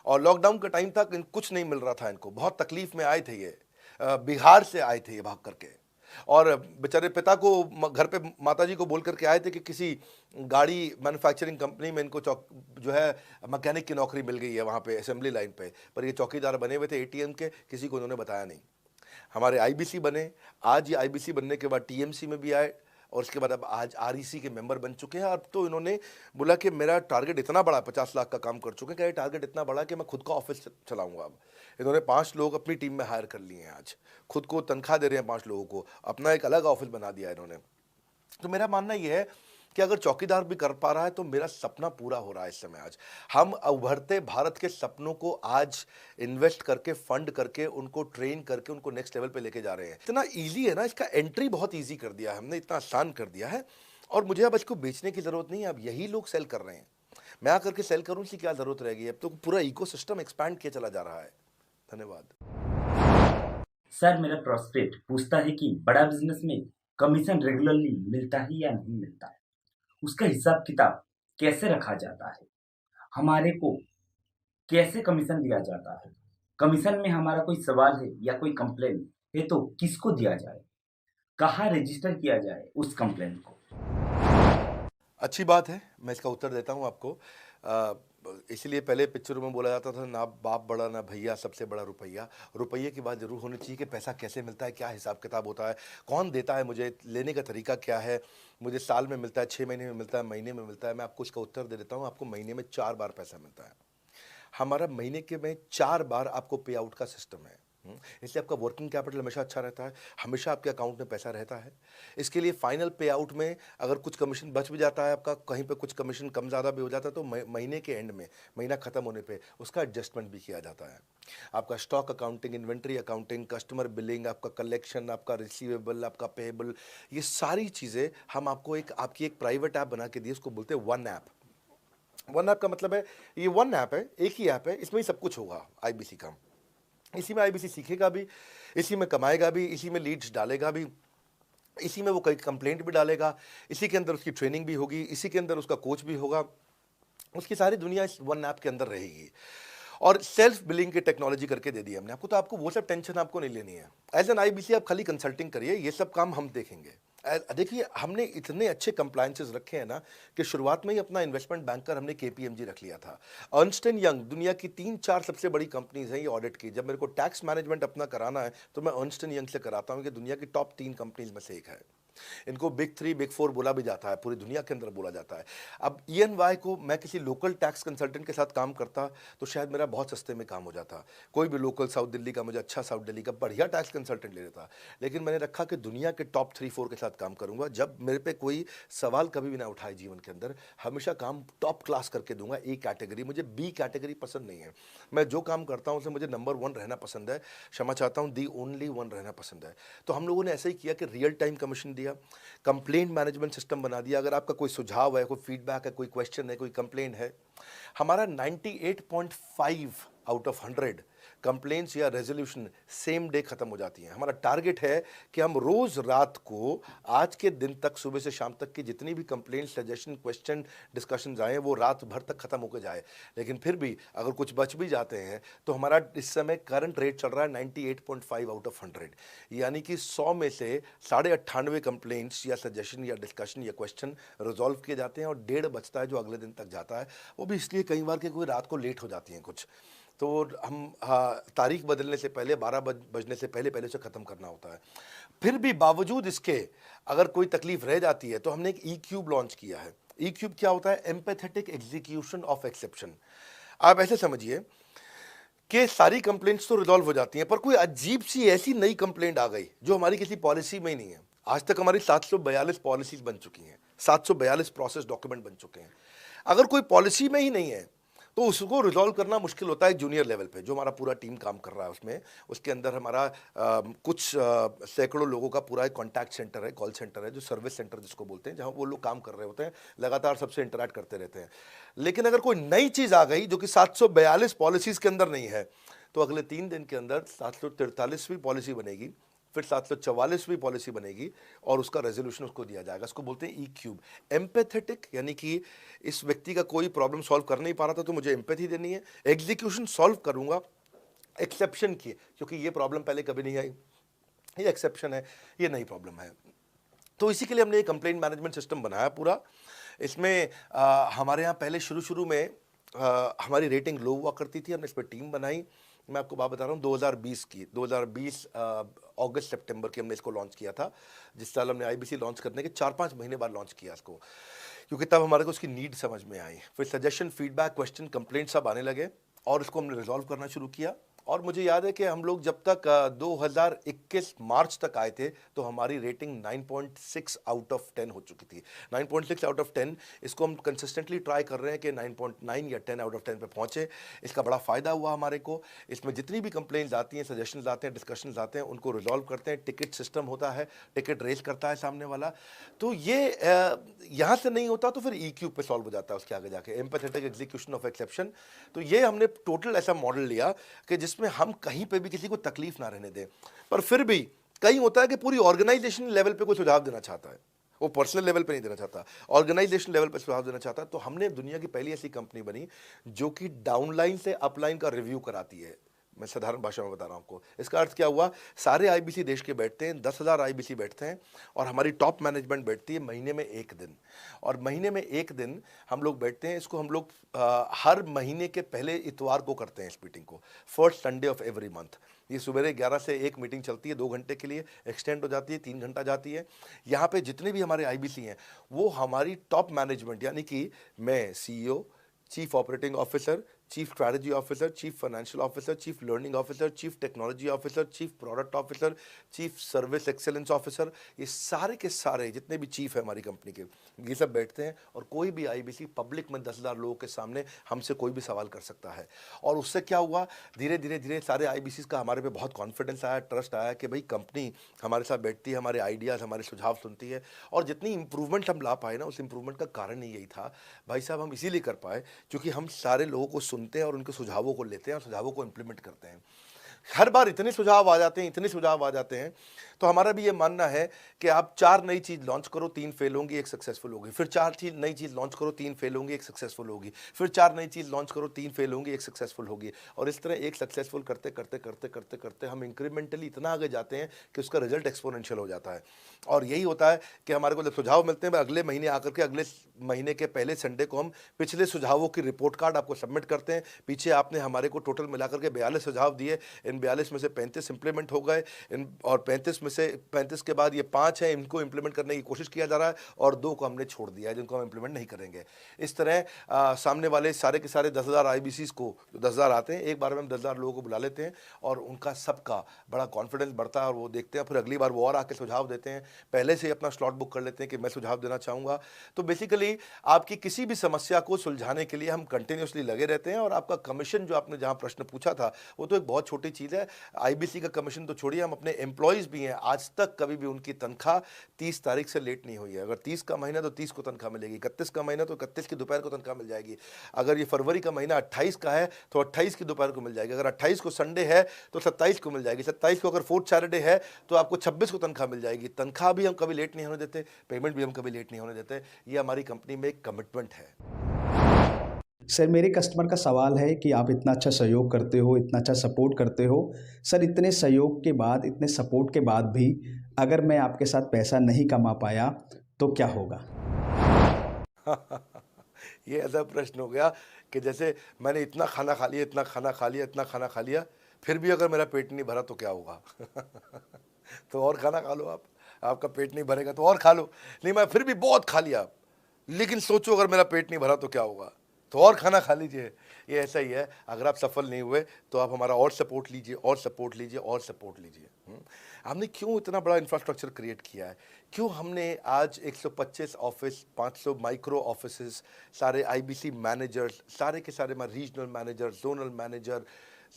और लॉकडाउन का टाइम था, कुछ नहीं मिल रहा था इनको, बहुत तकलीफ में आए थे ये। बिहार से आए थे ये भाग करके। और बेचारे पिता को घर पे माताजी को बोल करके आए थे कि किसी गाड़ी मैन्युफैक्चरिंग कंपनी में इनको जो है मैकेनिक की नौकरी मिल गई है वहाँ पे असेंबली लाइन पे। पर ये चौकीदार बने हुए थे एटीएम के, किसी को उन्होंने बताया नहीं। हमारे आईबीसी बने, आज ये आईबीसी बनने के बाद टीएमसी में भी आए, और उसके बाद अब आज आरईसी के मेंबर बन चुके हैं। अब तो इन्होंने बोला कि मेरा टारगेट इतना बड़ा, 50 लाख का काम कर चुके हैं, कि टारगेट इतना बड़ा कि मैं खुद का ऑफिस चलाऊंगा। अब इन्होंने 5 लोग अपनी टीम में हायर कर लिए हैं, आज खुद को तनख्वाह दे रहे हैं 5 लोगों को, अपना एक अलग ऑफिस बना दिया इन्होंने। तो मेरा मानना यह है कि अगर चौकीदार भी कर पा रहा है तो मेरा सपना पूरा हो रहा है इस समय। आज हम उभरते भारत के सपनों को आज इन्वेस्ट करके, फंड करके, उनको ट्रेन करके, उनको नेक्स्ट लेवल पे लेके जा रहे हैं। इतना इजी है ना, इसका एंट्री बहुत इजी कर दिया है हमने, इतना आसान कर दिया है। और मुझे अब इसको बेचने की जरूरत नहीं है, अब यही लोग सेल कर रहे हैं। मैं आकर के सेल करूं, इसकी क्या जरूरत रहेगी? अब तो पूरा इकोसिस्टम एक्सपैंड किया चला जा रहा है। धन्यवाद। सर, मेरा प्रोस्पेक्ट पूछता है कि बड़ा बिजनेस में कमीशन रेगुलरली मिलता है या नहीं मिलता है, उसका हिसाब किताब कैसे रखा जाता है, हमारे को कैसे कमीशन दिया जाता है, कमीशन में हमारा कोई सवाल है या कोई कंप्लेन है तो किसको दिया जाए, कहाँ रजिस्टर किया जाए उस कंप्लेन को? अच्छी बात है, मैं इसका उत्तर देता हूं आपको। इसलिए पहले पिक्चरों में बोला जाता था, ना बाप बड़ा ना भैया, सबसे बड़ा रुपया। रुपये की बात जरूर होनी चाहिए कि पैसा कैसे मिलता है, क्या हिसाब किताब होता है, कौन देता है मुझे, लेने का तरीका क्या है, मुझे साल में मिलता है, 6 महीने में मिलता है, महीने में मिलता है। मैं आपको इसका उत्तर दे देता हूँ। आपको महीने में 4 बार पैसा मिलता है। हमारा महीने के में 4 बार आपको पे आउट का सिस्टम है। इसलिए आपका वर्किंग कैपिटल हमेशा अच्छा रहता है, हमेशा आपके अकाउंट में पैसा रहता है। इसके लिए फाइनल पे आउट में अगर कुछ कमीशन बच भी जाता है आपका, कहीं पे कुछ कमीशन कम ज़्यादा भी हो जाता है, तो महीने के एंड में, महीना ख़त्म होने पे उसका एडजस्टमेंट भी किया जाता है। आपका stock accounting, inventory accounting, customer billing, आपका कलेक्शन, आपका रिसीवेबल, आपका पेएबल, ये सारी चीज़ें हम आपको आपकी एक प्राइवेट ऐप बना के दिए, उसको बोलते हैं वन ऐप। वन ऐप का मतलब है, ये वन ऐप है, एक ही ऐप है, इसमें ही सब कुछ होगा आईबीसी का। इसी में आईबीसी सीखेगा भी, इसी में कमाएगा भी, इसी में लीड्स डालेगा भी, इसी में वो कई कंप्लेंट भी डालेगा, इसी के अंदर उसकी ट्रेनिंग भी होगी, इसी के अंदर उसका कोच भी होगा। उसकी सारी दुनिया इस वन ऐप के अंदर रहेगी। और सेल्फ बिलिंग की टेक्नोलॉजी करके दे दी हमने आपको, तो आपको वो सब टेंशन आपको नहीं लेनी है। एज एन आईबीसी आप खाली कंसल्टिंग करिए, ये सब काम हम देखेंगे। देखिए, हमने इतने अच्छे कंप्लायंसेस रखे हैं ना कि शुरुआत में ही अपना इन्वेस्टमेंट बैंकर हमने केपीएमजी रख लिया था। अर्नस्ट एंड यंग, दुनिया की 3-4 सबसे बड़ी कंपनीज हैं ये ऑडिट की। जब मेरे को टैक्स मैनेजमेंट अपना कराना है तो मैं अर्नस्ट एंड यंग से कराता हूँ, कि दुनिया की टॉप 3 कंपनीज में से एक है। इनको बिग 3, बिग 4 बोला भी जाता है, पूरी दुनिया के अंदर बोला जाता है। अब EY को मैं किसी लोकल टैक्स कंसल्टेंट के साथ काम करता तो शायद मेरा बहुत सस्ते में काम हो जाता। कोई भी लोकल साउथ दिल्ली का, मुझे अच्छा साउथ दिल्ली का बढ़िया टैक्स कंसल्टेंट ले लेता। लेकिन मैंने रखा कि दुनिया के टॉप 3-4 के साथ काम करूंगा। जब मेरे पे कोई सवाल कभी भी ना उठाए जीवन के अंदर, हमेशा काम टॉप क्लास करके दूंगा। ए कैटेगरी, मुझे बी कैटेगरी पसंद नहीं है। मैं जो काम करता हूँ उसे मुझे नंबर 1 रहना पसंद है, क्षमा चाहता हूँ, दी ओनली 1 रहना पसंद है। तो हम लोगों ने ऐसा ही किया कि रियल टाइम कमीशन दिया, कंप्लेंट मैनेजमेंट सिस्टम बना दिया। अगर आपका कोई सुझाव है, कोई फीडबैक है, कोई क्वेश्चन है, कोई कंप्लेंट है, हमारा 98.5 आउट ऑफ 100 कंप्लेंट्स या रेजोल्यूशन सेम डे खत्म हो जाती हैं। हमारा टारगेट है कि हम रोज रात को आज के दिन तक सुबह से शाम तक की जितनी भी कंप्लेंट, सजेशन, क्वेश्चन, डिस्कशंस आए वो रात भर तक खत्म होकर जाए। लेकिन फिर भी अगर कुछ बच भी जाते हैं तो हमारा इस समय करंट रेट चल रहा है 98.5 आउट ऑफ 100, यानी कि 100 में से 98.5 कंप्लेंट्स या सजेशन या डिस्कशन या क्वेश्चन रिजॉल्व किए जाते हैं और 1.5 बचता है जो अगले दिन तक जाता है। वो भी इसलिए कई बार कि कोई रात को लेट हो जाती हैं कुछ, तो हम तारीख बदलने से पहले 12 बजने से पहले पहले से ख़त्म करना होता है। फिर भी बावजूद इसके अगर कोई तकलीफ रह जाती है तो हमने एक ई क्यूब लॉन्च किया है। ई क्यूब क्या होता है? Empathetic execution of exception. आप ऐसे समझिए कि सारी कंप्लेंट्स तो रिजॉल्व हो जाती हैं, पर कोई अजीब सी ऐसी नई कंप्लेंट आ गई जो हमारी किसी पॉलिसी में ही नहीं है। आज तक हमारी 742 पॉलिसीज बन चुकी हैं, 742 प्रोसेस डॉक्यूमेंट बन चुके हैं। अगर कोई पॉलिसी में ही नहीं है तो उसको रिजॉल्व करना मुश्किल होता है जूनियर लेवल पे, जो हमारा पूरा टीम काम कर रहा है उसमें। उसके अंदर हमारा कुछ सैकड़ों लोगों का पूरा एक कॉन्टैक्ट सेंटर है, कॉल सेंटर है, जो सर्विस सेंटर जिसको बोलते हैं, जहाँ वो लोग काम कर रहे होते हैं, लगातार सबसे इंटरैक्ट करते रहते हैं। लेकिन अगर कोई नई चीज़ आ गई जो कि 742 पॉलिसीज़ के अंदर नहीं है, तो अगले 3 दिन के अंदर 743वीं पॉलिसी बनेगी, फिर 744वीं पॉलिसी बनेगी और उसका रेजोल्यूशन उसको दिया जाएगा। इसको बोलते हैं ई क्यूब। एम्पैथेटिक यानी कि इस व्यक्ति का कोई प्रॉब्लम सॉल्व कर नहीं पा रहा था तो मुझे एम्पैथी देनी है। एग्जीक्यूशन सॉल्व करूंगा एक्सेप्शन की, क्योंकि ये प्रॉब्लम पहले कभी नहीं आई, ये एक्सेप्शन है, ये नई प्रॉब्लम है। तो इसी के लिए हमने एक कंप्लेंट मैनेजमेंट सिस्टम बनाया पूरा। इसमें हमारे यहाँ पहले शुरू में हमारी रेटिंग लो हुआ करती थी, हमने इस पर टीम बनाई। मैं आपको बात बता रहा हूँ 2020 अगस्त सितंबर की हमने इसको लॉन्च किया था। जिस साल हमने आईबीसी लॉन्च करने के 4-5 महीने बाद लॉन्च किया इसको, क्योंकि तब हमारे को उसकी नीड समझ में आई। फिर सजेशन, फीडबैक, क्वेश्चन, कंप्लेंट सब आने लगे और इसको हमने रिजॉल्व करना शुरू किया। और मुझे याद है कि हम लोग जब तक 2021 मार्च तक आए थे तो हमारी रेटिंग 9.6 आउट ऑफ 10 हो चुकी थी। 9.6 आउट ऑफ 10, इसको हम कंसिस्टेंटली ट्राई कर रहे हैं कि 9.9 या 10 आउट ऑफ 10 पे पहुंचे। इसका बड़ा फ़ायदा हुआ हमारे को। इसमें जितनी भी कंप्लेंट्स आती हैं, सजेशंस आते हैं, डिस्कशंस आते हैं, उनको रिजॉल्व करते हैं। टिकट सिस्टम होता है, टिकट रेज करता है सामने वाला। तो ये यहाँ से नहीं होता तो फिर ई क्यूब पे सॉल्व हो जाता है उसके आगे जाके, एम्पैथेटिक एग्जीक्यूशन ऑफ एक्सेप्शन। तो ये हमने टोटल ऐसा मॉडल लिया कि जिसमें हम कहीं पे भी किसी को तकलीफ ना रहने दें। पर फिर भी कहीं होता है कि पूरी ऑर्गेनाइजेशन लेवल पे कोई सुझाव देना चाहता है, वो पर्सनल लेवल पे नहीं देना चाहता, ऑर्गेनाइजेशन लेवल पे सुझाव देना चाहता है। तो हमने दुनिया की पहली ऐसी कंपनी बनी जो कि डाउनलाइन से अपलाइन का रिव्यू कराती है। मैं साधारण भाषा में बता रहा हूँ आपको। इसका अर्थ क्या हुआ? सारे आईबीसी देश के बैठते हैं, 10,000 आईबीसी बैठते हैं और हमारी टॉप मैनेजमेंट बैठती है महीने में 1 दिन। और महीने में 1 दिन हम लोग बैठते हैं। इसको हम लोग हर महीने के पहले इतवार को करते हैं इस मीटिंग को, first Sunday off every month. ये सुबह 11 से 1 मीटिंग चलती है, 2 घंटे के लिए एक्सटेंड हो जाती है, 3 घंटा जाती है। यहाँ पे जितने भी हमारे आईबीसी हैं वो हमारी टॉप मैनेजमेंट, यानी कि मैं CEO, chief operating officer, chief strategy officer, chief financial officer, chief learning officer, chief technology officer, chief product officer, chief service excellence officer, ये सारे के सारे जितने भी चीफ है हमारी कंपनी के, ये सब बैठते हैं। और कोई भी आईबीसी पब्लिक में 10,000 लोगों के सामने हमसे कोई भी सवाल कर सकता है। और उससे क्या हुआ, धीरे धीरे सारे आईबीसी का हमारे पे बहुत कॉन्फिडेंस आया, ट्रस्ट आया कि भाई कंपनी हमारे साथ बैठती है, हमारे आइडियाज़, हमारे सुझाव सुनती है। और जितनी इंप्रूवमेंट हम ला पाए ना, उस इंप्रूवमेंट का कारण ही यही था भाई साहब, हम इसीलिए कर पाए क्योंकि हम सारे लोगों को सुनते हैं और उनके सुझावों को लेते हैं और सुझावों को इंप्लीमेंट करते हैं। हर बार इतने सुझाव आ जाते हैं, इतने सुझाव आ जाते हैं, तो हमारा भी ये मानना है कि आप 4 नई चीज़ लॉन्च करो, 3 फेल होंगी, 1 सक्सेसफुल होगी। फिर 4 नई चीज़ लॉन्च करो, 3 फेल होंगी, 1 सक्सेसफुल होगी। फिर 4 नई चीज़ लॉन्च करो, 3 फेल होंगी, 1 सक्सेसफुल होगी। और इस तरह 1 सक्सेसफुल करते करते करते करते करते हम इंक्रीमेंटली इतना आगे जाते हैं कि उसका रिजल्ट एक्सपोनेंशियल हो जाता है। और यही होता है कि हमारे को जब सुझाव मिलते हैं, अगले महीने आकर के अगले महीने के पहले संडे को हम पिछले सुझावों की रिपोर्ट कार्ड आपको सबमिट करते हैं। पीछे आपने हमारे को टोटल मिलाकर के 42 सुझाव दिए, इन 42 में से 35 इंप्लीमेंट हो गए, और 35 में से 35 के बाद ये 5 हैं, इनको इंप्लीमेंट करने की कोशिश किया जा रहा है, और 2 को हमने छोड़ दिया है जिनको हम इंप्लीमेंट नहीं करेंगे। इस तरह सामने वाले सारे के सारे 10,000 आईबीसीज को, जो 10,000 आते हैं, एक बार में हम 10,000 लोगों को बुला लेते हैं और उनका सबका बड़ा कॉन्फिडेंस बढ़ता है और वो देखते हैं, फिर अगली बार वो और आके सुझाव देते हैं। पहले से ही अपना स्लॉट बुक कर लेते हैं कि मैं सुझाव देना चाहूँगा। तो बेसिकली आपकी किसी भी समस्या को सुलझाने के लिए हम कंटिन्यूसली लगे रहते हैं। और आपका कमीशन, जो आपने जहाँ प्रश्न पूछा था, वो तो एक बहुत छोटी चीज़ है। आईबीसी का कमीशन तो छोड़िए, हम अपने एम्प्लॉयज़ भी हैं, आज तक कभी भी उनकी तनख्वाह 30 तारीख से लेट नहीं हुई है। अगर 30 का महीना तो 30 को तनख्वाह मिलेगी, 31 का महीना तो 31 की दोपहर को तनख्वाह मिल जाएगी। अगर ये फरवरी का महीना 28 का है तो 28 की दोपहर को मिल जाएगी। अगर 28 को संडे है तो 27 को मिल जाएगी। 27 को अगर फोर्थ सैटरडे है तो आपको 26 को तनख्वाह मिल जाएगी। तनख्वाह भी हम कभी लेट नहीं होने देते, पेमेंट भी हम कभी लेट नहीं होने देते। ये हमारी कंपनी में एक कमिटमेंट है। सर मेरे कस्टमर का सवाल है कि आप इतना अच्छा सहयोग करते हो, इतना अच्छा सपोर्ट करते हो, सर इतने सहयोग के बाद, इतने सपोर्ट के बाद भी अगर मैं आपके साथ पैसा नहीं कमा पाया तो क्या होगा? ये ऐसा प्रश्न हो गया कि जैसे मैंने इतना खाना खा लिया, इतना खाना खा लिया, इतना खाना खा लिया, फिर भी अगर मेरा पेट नहीं भरा तो क्या होगा? तो और खाना खा लो आप, आपका पेट नहीं भरेगा तो और खा लो। नहीं, मैं फिर भी बहुत खा लिया, लेकिन सोचो अगर मेरा पेट नहीं भरा तो क्या होगा? तो और खाना खा लीजिए। ये ऐसा ही है, अगर आप सफल नहीं हुए तो आप हमारा और सपोर्ट लीजिए, और सपोर्ट लीजिए, और सपोर्ट लीजिए। हमने क्यों इतना बड़ा इंफ्रास्ट्रक्चर क्रिएट किया है? क्यों हमने आज 125 ऑफिस, 500 माइक्रो ऑफिसेस, सारे आईबीसी मैनेजर्स, सारे के सारे regional manager, zonal manager,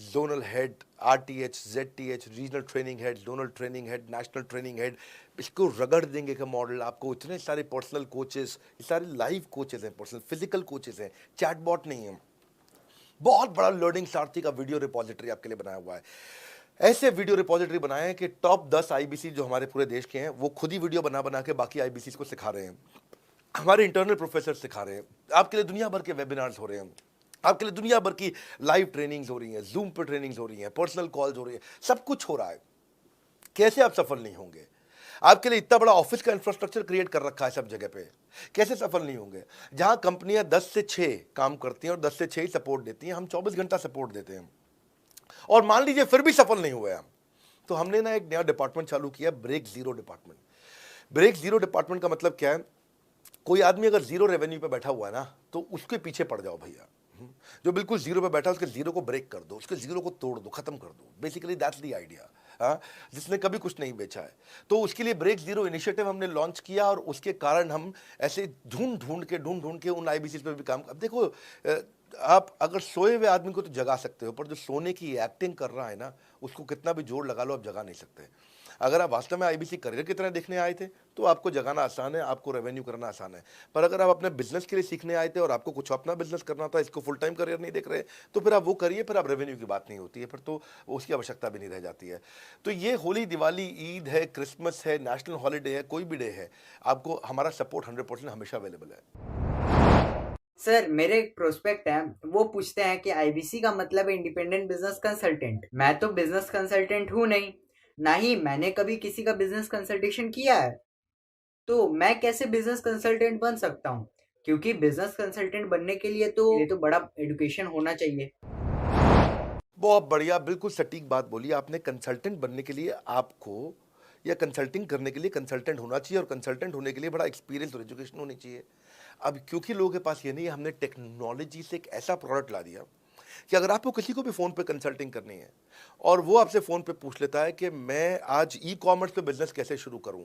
zonal head, RTH, ZTH, regional training head, zonal training head, national training head, इसको रगड़ देंगे का मॉडल। आपको इतने सारे पर्सनल कोचेस, ये सारे लाइव कोचेस हैं, पर्सनल फिजिकल कोचेस हैं, चैटबॉट नहीं है। बहुत बड़ा लर्निंग सारथी का वीडियो रिपोजिटरी आपके लिए बनाया हुआ है। ऐसे वीडियो रिपोजिटरी बनाए हैं कि टॉप 10 आईबीसी जो हमारे पूरे देश के हैं वो खुद ही वीडियो बना बना के बाकी आईबीसी को सिखा रहे हैं। हमारे इंटरनल प्रोफेसर सिखा रहे हैं। आपके लिए दुनिया भर के वेबिनार्स हो रहे हैं, आपके लिए दुनिया भर की लाइव ट्रेनिंग्स हो रही हैं, जूम पर ट्रेनिंग्स हो रही हैं, पर्सनल कॉल्स हो रही है, सब कुछ हो रहा है। कैसे आप सफल नहीं होंगे? आपके लिए इतना बड़ा ऑफिस का इंफ्रास्ट्रक्चर क्रिएट कर रखा है सब जगह पे, कैसे सफल नहीं होंगे? जहां कंपनियां 10 से 6 काम करती हैं और 10 से 6 ही सपोर्ट देती हैं, हम 24 घंटा सपोर्ट देते हैं। और मान लीजिए फिर भी सफल नहीं हुए हम, तो हमने ना एक नया डिपार्टमेंट चालू किया, break zero department. Break zero department का मतलब क्या है? कोई आदमी अगर जीरो रेवेन्यू पे बैठा हुआ है ना, तो उसके पीछे पड़ जाओ भैया। जो बिल्कुल जीरो पे बैठा है उसके जीरो को ब्रेक कर दो, उसके जीरो को तोड़ दो, खत्म कर दो। Basically that's the idea. जिसने कभी कुछ नहीं बेचा है, तो उसके लिए ब्रेक जीरो इनिशिएटिव हमने लॉन्च किया और उसके कारण हम ऐसे ढूंढ ढूंढ के उन आईबीसी पे भी काम। अब देखो, आप अगर सोए हुए आदमी को तो जगा सकते हो, पर जो सोने की एक्टिंग कर रहा है ना, उसको कितना भी जोर लगा लो आप जगा नहीं सकते। अगर आप वास्तव में आईबीसी करियर की तरह देखने आए थे तो आपको जगाना आसान है, आपको रेवेन्यू करना आसान है। पर अगर आप अपने बिजनेस के लिए सीखने आए थे और आपको कुछ अपना बिजनेस करना था, इसको फुल टाइम करियर नहीं देख रहे, तो फिर आप वो करिए, फिर आप रेवेन्यू की बात नहीं होती है, फिर तो उसकी आवश्यकता भी नहीं रह जाती है। तो ये होली, दिवाली, ईद है, क्रिसमस है, नेशनल हॉलीडे है, कोई भी डे है, आपको हमारा सपोर्ट 100% हमेशा अवेलेबल है। सर मेरे एक प्रोस्पेक्ट है, वो पूछते हैं कि आईबीसी का मतलब है इंडिपेंडेंट बिजनेस कंसल्टेंट। मैं तो बिजनेस कंसल्टेंट हूँ नहीं, ना ही मैंने कभी किसी का बिजनेस कंसल्टेशन किया है, तो मैं कैसे बिजनेस कंसल्टेंट बन सकता हूँ? क्योंकि बिजनेस कंसल्टेंट बनने के लिए तो बड़ा एजुकेशन होना चाहिए। बहुत बढ़िया, बिल्कुल सटीक बात बोली आपने। कंसल्टेंट बनने के लिए आपको या कंसल्टिंग करने के लिए कंसल्टेंट होना चाहिए, और कंसल्टेंट होने के लिए बड़ा एक्सपीरियंस और एजुकेशन होनी चाहिए। अब क्योंकि लोगों के पास ये नहीं है, हमने टेक्नोलॉजी से एक ऐसा प्रोडक्ट ला दिया कि अगर आपको किसी को भी फ़ोन पे कंसल्टिंग करनी है और वो आपसे फ़ोन पे पूछ लेता है कि मैं आज ई कॉमर्स पे बिजनेस कैसे शुरू करूं,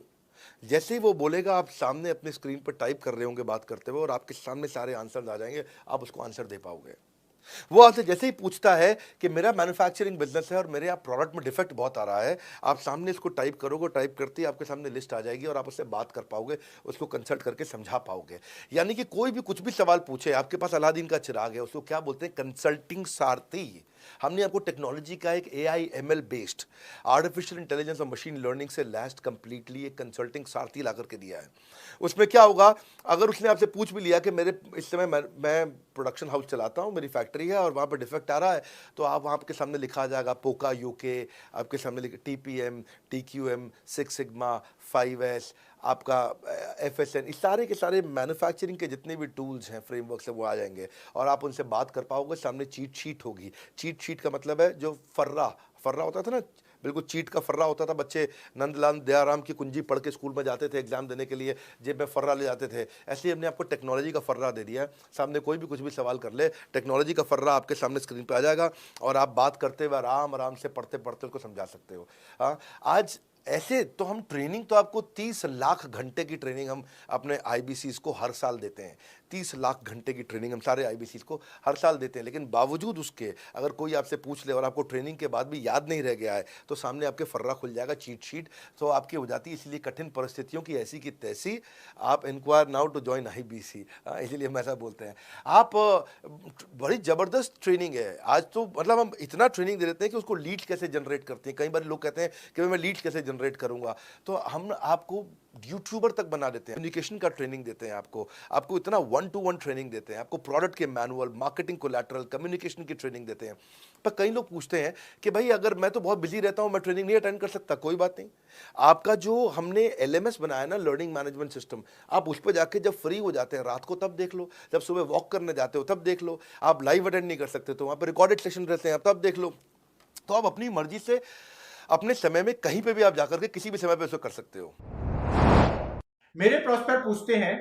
जैसे ही वो बोलेगा, आप सामने अपने स्क्रीन पर टाइप कर रहे होंगे बात करते हुए, और आपके सामने सारे आंसर आ जाएंगे, आप उसको आंसर दे पाओगे। वो आपसे जैसे ही पूछता है कि मेरा मैन्युफैक्चरिंग बिजनेस है और मेरे यहाँ प्रोडक्ट में डिफेक्ट बहुत आ रहा है, आप सामने इसको टाइप करोगे, टाइप करते ही आपके सामने लिस्ट आ जाएगी और आप उससे बात कर पाओगे, उसको कंसल्ट करके समझा पाओगे। यानी कि कोई भी कुछ भी सवाल पूछे, आपके पास अलादीन का चिराग है, उसको क्या बोलते हैं? कंसल्टिंग सारथी। हमने आपको टेक्नोलॉजी का एक AI ML based artificial intelligence और मशीन लर्निंग से लैस्ड कंप्लीटली एक कंसल्टिंग सारथी ला करके दिया है। उसमें क्या होगा, अगर उसने आपसे पूछ भी लिया कि मेरे इस समय मैं प्रोडक्शन हाउस चलाता हूँ, मेरी फैक्ट्री है और वहाँ पर डिफेक्ट आ रहा है, तो आप वहाँ आपके सामने लिखा आ जाएगा पोका UK, आपके सामने TPM, TQM, 6 सिग्मा, 5S, आपका FSN, इस सारे के सारे मैन्युफैक्चरिंग के जितने भी टूल्स हैं, फ्रेमवर्क से, वो आ जाएंगे और आप उनसे बात कर पाओगे। सामने चीट शीट होगी। चीट शीट का मतलब है जो फर्रा होता था ना, बिल्कुल चीट का फर्रा होता था। बच्चे नंदलाल दयाराम की कुंजी पढ़ के स्कूल में जाते थे एग्जाम देने के लिए, जेब में फर्रा ले जाते थे। ऐसे ही हमने आपको टेक्नोलॉजी का फर्रा दे दिया है। सामने कोई भी कुछ भी सवाल कर ले, टेक्नोलॉजी का फर्रा आपके सामने स्क्रीन पे आ जाएगा और आप बात करते हुए आराम आराम से पढ़ते पढ़ते उसको समझा सकते हो। आज ऐसे तो हम ट्रेनिंग तो आपको 30 लाख घंटे की ट्रेनिंग हम अपने आईबीसीज को हर साल देते हैं। 30 लाख घंटे की ट्रेनिंग हम सारे आईबीसीज को हर साल देते हैं, लेकिन बावजूद उसके अगर कोई आपसे पूछ ले और आपको ट्रेनिंग के बाद भी याद नहीं रह गया है तो सामने आपके फर्रा खुल जाएगा, चीट शीट तो आपकी हो जाती है। इसलिए कठिन परिस्थितियों की ऐसी की तैसी, आप inquire now to join IBC, इसलिए हम ऐसा बोलते हैं। आप बड़ी ज़बरदस्त ट्रेनिंग है आज तो, मतलब हम इतना ट्रेनिंग दे देते हैं कि उसको लीड्स कैसे जनरेट करते हैं। कई बार लोग कहते हैं कि मैं लीड्स कैसे जनरेट करूंगा, तो हम आपको यूट्यूबर तक बना देते हैं, कम्युनिकेशन का ट्रेनिंग देते हैं आपको इतना 1-to-1 ट्रेनिंग देते हैं, आपको प्रोडक्ट के मैनुअल, मार्केटिंग कोलैटरल, कम्युनिकेशन की ट्रेनिंग देते हैं। पर कई लोग पूछते हैं कि भाई अगर मैं तो बहुत बिजी रहता हूं, मैं ट्रेनिंग नहीं अटेंड कर सकता। कोई बात नहीं, आपका जो हमने एलएमएस बनाया ना, लर्निंग मैनेजमेंट सिस्टम, आप उस पर जाके जब फ्री हो जाते हैं रात को तब देख लो, जब सुबह वॉक करने जाते हो तब देख लो, आप लाइव अटेंड नहीं कर सकते तो वहां पर रिकॉर्डेड सेशन रहते हैं तब देख लो। तो आप अपनी मर्जी से अपने समय में कहीं पे भी आप जाकर के किसी भी समय पे उसको कर सकते हो। मेरे प्रोस्पेक्ट पूछते हैं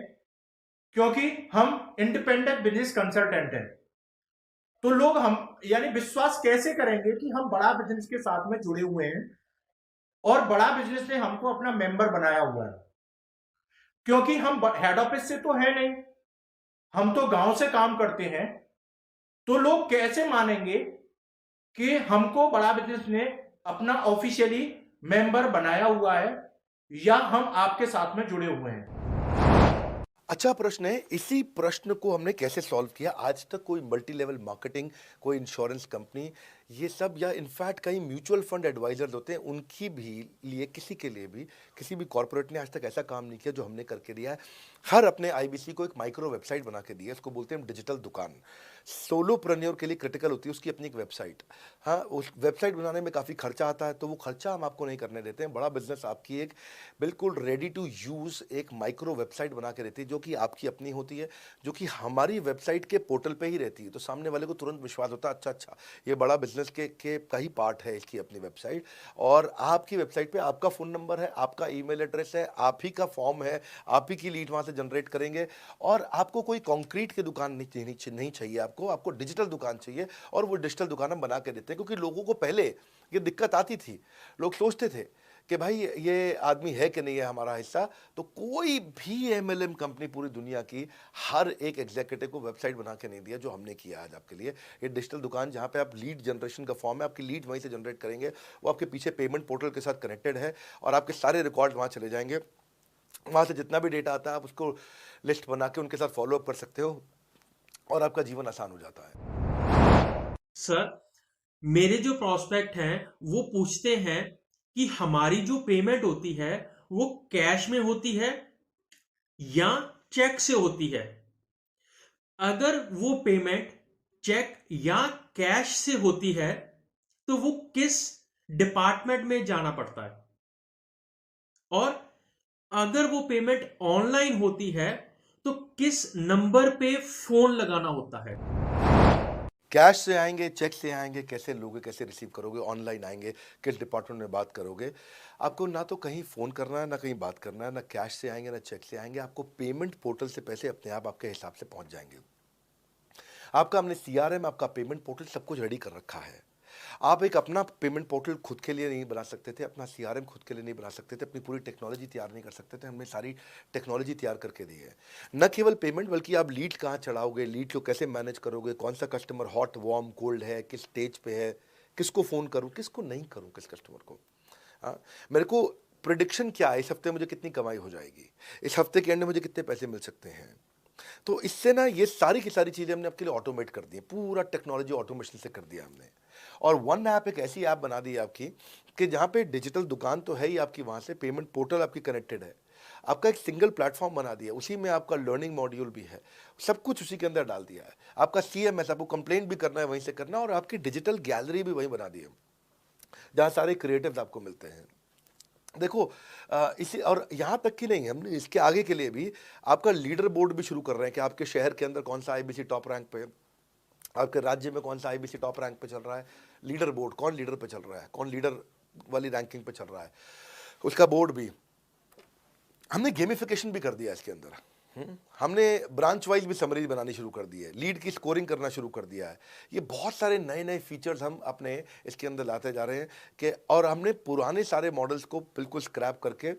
क्योंकि हम इंडिपेंडेंट बिजनेस कंसल्टेंट हैं, तो लोग हम यानी विश्वास कैसे करेंगे कि हम बड़ा बिजनेस के साथ में जुड़े हुए हैं और बड़ा बिजनेस ने हमको अपना मेंबर बनाया हुआ है, क्योंकि हम हेड ऑफिस से तो है नहीं, हम तो गांव से काम करते हैं। तो लोग कैसे मानेंगे कि हमको बड़ा बिजनेस ने अपना ऑफिशियली मेंबर बनाया हुआ है या हम आपके साथ में जुड़े हुए हैं? अच्छा प्रश्न है। इसी प्रश्न को हमने कैसे सॉल्व किया, आज तक कोई मल्टी लेवल मार्केटिंग, कोई इंश्योरेंस कंपनी, ये सब, या इनफैक्ट कई म्यूचुअल फंड एडवाइजर्स होते हैं, उनकी भी लिए किसी के लिए भी किसी भी कॉर्पोरेट ने आज तक ऐसा काम नहीं किया जो हमने करके दिया है। हर अपने आईबीसी को एक माइक्रो वेबसाइट बना के दी है, इसको बोलते हैं डिजिटल दुकान। सोलोप्रेन्योर के लिए क्रिटिकल होती है उसकी अपनी एक वेबसाइट। हाँ, उस वेबसाइट बनाने में काफ़ी खर्चा आता है, तो वो खर्चा हम आपको नहीं करने देते हैं। बड़ा बिजनेस आपकी एक बिल्कुल रेडी टू यूज़ एक माइक्रो वेबसाइट बना के देती है, जो कि आपकी अपनी होती है, जो कि हमारी वेबसाइट के पोर्टल पे ही रहती है। तो सामने वाले को तुरंत विश्वास होता है, अच्छा ये बड़ा बिजनेस के का ही पार्ट है इसकी अपनी वेबसाइट। और आपकी वेबसाइट पे आपका फ़ोन नंबर है, आपका ईमेल एड्रेस है, आप ही का फॉर्म है, आप ही की लीड वहाँ से जनरेट करेंगे। और आपको कोई कॉन्क्रीट की दुकान नहीं चाहिए, आपको डिजिटल दुकान चाहिए। और वो डिजिटल दुकान हम बना के देते हैं, क्योंकि लोगों को पहले ये दिक्कत आती थी, लोग सोचते थे कि भाई ये आदमी है कि नहीं है हमारा हिस्सा। तो कोई भी एमएलएम कंपनी पूरी दुनिया की हर एक एग्जीक्यूटिव को वेबसाइट बना के नहीं दिया जो हमने किया आज आपके लिए। ये डिजिटल दुकान जहाँ पे आप लीड जनरेशन का फॉर्म है, आपकी लीड वहीं से जनरेट करेंगे, वो आपके पीछे पेमेंट पोर्टल के साथ कनेक्टेड है और आपके सारे रिकॉर्ड वहाँ चले जाएंगे। वहाँ से जितना भी डेटा आता है आप उसको लिस्ट बना के उनके साथ फॉलोअप कर सकते हो और आपका जीवन आसान हो जाता है। सर, मेरे जो प्रोस्पेक्ट हैं वो पूछते हैं कि हमारी जो पेमेंट होती है वो कैश में होती है या चेक से होती है। अगर वो पेमेंट चेक या कैश से होती है तो वो किस डिपार्टमेंट में जाना पड़ता है, और अगर वो पेमेंट ऑनलाइन होती है तो किस नंबर पे फोन लगाना होता है? कैश से आएंगे, चेक से आएंगे, कैसे लोगे, कैसे रिसीव करोगे, ऑनलाइन आएंगे, किस डिपार्टमेंट में बात करोगे। आपको ना तो कहीं फ़ोन करना है, ना कहीं बात करना है, ना कैश से आएंगे ना चेक से आएंगे। आपको पेमेंट पोर्टल से पैसे अपने आप आपके हिसाब से पहुंच जाएंगे। आपका हमने सीआरएम, आपका पेमेंट पोर्टल सब कुछ रेडी कर रखा है। आप एक अपना पेमेंट पोर्टल खुद के लिए नहीं बना सकते थे, अपना सीआरएम खुद के लिए नहीं बना सकते थे, अपनी पूरी टेक्नोलॉजी तैयार नहीं कर सकते थे। हमने सारी टेक्नोलॉजी तैयार करके दी है। न केवल पेमेंट, बल्कि आप लीड कहाँ चढ़ाओगे, लीड को कैसे मैनेज करोगे, कौन सा कस्टमर हॉट, वार्म, कोल्ड है, किस स्टेज पे है, किसको फ़ोन करूँ, किसको नहीं करूँ, किस कस्टमर को। हाँ, मेरे को प्रिडिक्शन क्या है, इस हफ्ते मुझे कितनी कमाई हो जाएगी, इस हफ्ते के एंड में मुझे कितने पैसे मिल सकते हैं। तो इससे ना ये सारी की सारी चीज़ें हमने आपके लिए ऑटोमेट कर दी है, पूरा टेक्नोलॉजी ऑटोमेशन से कर दिया हमने। और वन ऐप एक ऐसी ऐप बना दी है आपकी कि जहाँ पे डिजिटल दुकान तो है ही आपकी, वहाँ से पेमेंट पोर्टल आपकी कनेक्टेड है, आपका एक सिंगल प्लेटफॉर्म बना दिया, उसी में आपका लर्निंग मॉड्यूल भी है, सब कुछ उसी के अंदर डाल दिया है। आपका सीएमएस, आपको कंप्लेंट भी करना है वहीं से करना, और आपकी डिजिटल गैलरी भी वहीं बना दी है जहाँ सारे क्रिएटिव्स आपको मिलते हैं। देखो इसी, और यहाँ तक कि नहीं, हमने इसके आगे के लिए भी आपका लीडर बोर्ड भी शुरू कर रहे हैं कि आपके शहर के अंदर कौन सा आईबीसी टॉप रैंक पे, आपके राज्य में कौन सा आईबीसी टॉप रैंक पे चल रहा है, लीडर बोर्ड कौन लीडर पे चल रहा है, कौन लीडर वाली रैंकिंग पे चल रहा है, उसका बोर्ड भी हमने गेमिफिकेशन भी कर दिया इसके अंदर। हमने ब्रांच वाइज भी समरी बनानी शुरू कर दी है, लीड की स्कोरिंग करना शुरू कर दिया है। ये बहुत सारे नए नए फीचर्स हम अपने इसके अंदर लाते जा रहे हैं कि और हमने पुराने सारे मॉडल्स को बिल्कुल स्क्रैप करके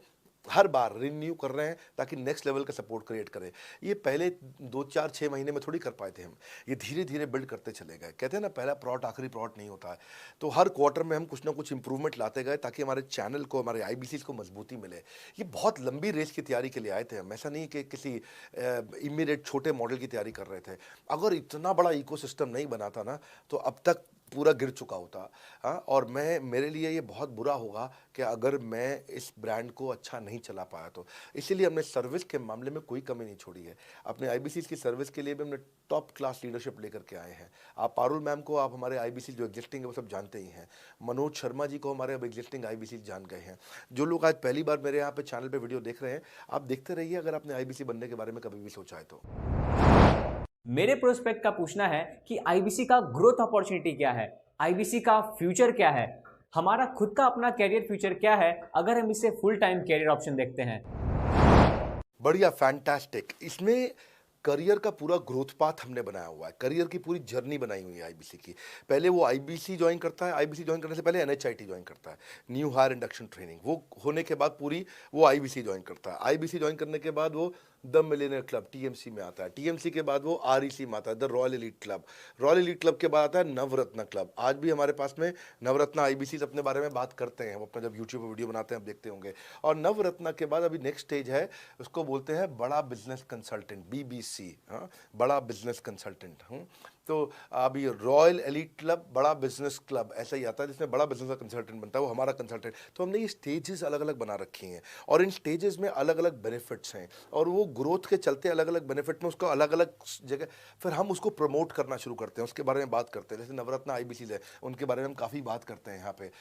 हर बार रिन्यू कर रहे हैं ताकि नेक्स्ट लेवल का सपोर्ट क्रिएट करें। ये पहले 2 4 6 महीने में थोड़ी कर पाए थे हम, ये धीरे धीरे बिल्ड करते चले गए। कहते हैं ना, पहला प्लॉट आखिरी प्लॉट नहीं होता है। तो हर क्वार्टर में हम कुछ ना कुछ इंप्रूवमेंट लाते गए ताकि हमारे चैनल को, हमारे आईबीसी को मजबूती मिले। ये बहुत लंबी रेस की तैयारी के लिए आए थे हम, ऐसा नहीं कि किसी इमीडिएट छोटे मॉडल की तैयारी कर रहे थे। अगर इतना बड़ा इकोसिस्टम नहीं बना था ना तो अब तक पूरा गिर चुका होता। हाँ, और मेरे लिए ये बहुत बुरा होगा कि अगर मैं इस ब्रांड को अच्छा नहीं चला पाया तो। इसीलिए हमने सर्विस के मामले में कोई कमी नहीं छोड़ी है। अपने आईबीसी की सर्विस के लिए भी हमने टॉप क्लास लीडरशिप लेकर के आए हैं। आप पारुल मैम को, आप हमारे आईबीसी जो एग्जिस्टिंग है वो सब जानते ही हैं। मनोज शर्मा जी को हमारे अब एग्जिस्टिंग आईबीसी जान गए हैं। जो लोग आज पहली बार मेरे यहाँ पे चैनल पे वीडियो देख रहे हैं, आप देखते रहिए अगर आपने आईबीसी बनने के बारे में कभी भी सोचा है तो। मेरे प्रोस्पेक्ट का पूछना है कि आईबीसी का ग्रोथ अपॉर्चुनिटी क्या है, आईबीसी का फ्यूचर क्या है, हमारा खुद का अपना कैरियर फ्यूचर क्या है अगर हम इसे फुल टाइम कैरियर ऑप्शन देखते हैं। बढ़िया, फैंटास्टिक। इसमें करियर का पूरा ग्रोथ पाथ हमने बनाया हुआ है, करियर की पूरी जर्नी बनाई हुई है आईबीसी की। पहले वो आईबीसी ज्वाइन करता है, आईबीसी ज्वाइन करने से पहले एनएचआईटी ज्वाइन करता है, न्यू हायर इंडक्शन ट्रेनिंग। वो होने के बाद पूरी वो आईबीसी ज्वाइन करता है। आईबीसी ज्वाइन करने के बाद वो द मिलेनियर क्लब टीएमसी में आता है। टीएमसी के बाद वो आरईसी में आता है, the royal elite club. Royal elite club के बाद आता है नवरत्न क्लब। आज भी हमारे पास में नवरत्न आईबीसी अपने बारे में बात करते हैं, वो अपना जब यूट्यूब पर वीडियो बनाते हैं आप देखते होंगे। और नवरत्न के बाद अभी नेक्स्ट स्टेज है, उसको बोलते हैं बड़ा बिजनेस कंसल्टेंट, बीबीसी। हाँ, बड़ा बिजनेस कंसल्टेंट। तो अभी रॉयल एलीट क्लब, बड़ा बिजनेस क्लब, ऐसा ही आता है जिसमें बड़ा बिजनेस का कंसल्टेंट बनता है, वो हमारा कंसल्टेंट। तो हमने ये स्टेजेस अलग अलग बना रखी हैं और इन स्टेजेस में अलग अलग बेनिफिट्स हैं और वो ग्रोथ के चलते अलग अलग बेनिफिट में उसको अलग अलग जगह फिर हम उसको प्रमोट करना शुरू करते हैं, उसके बारे में बात करते हैं। जैसे नवरत्न आईबीसी है, उनके बारे में हम काफ़ी बात करते हैं यहाँ पे।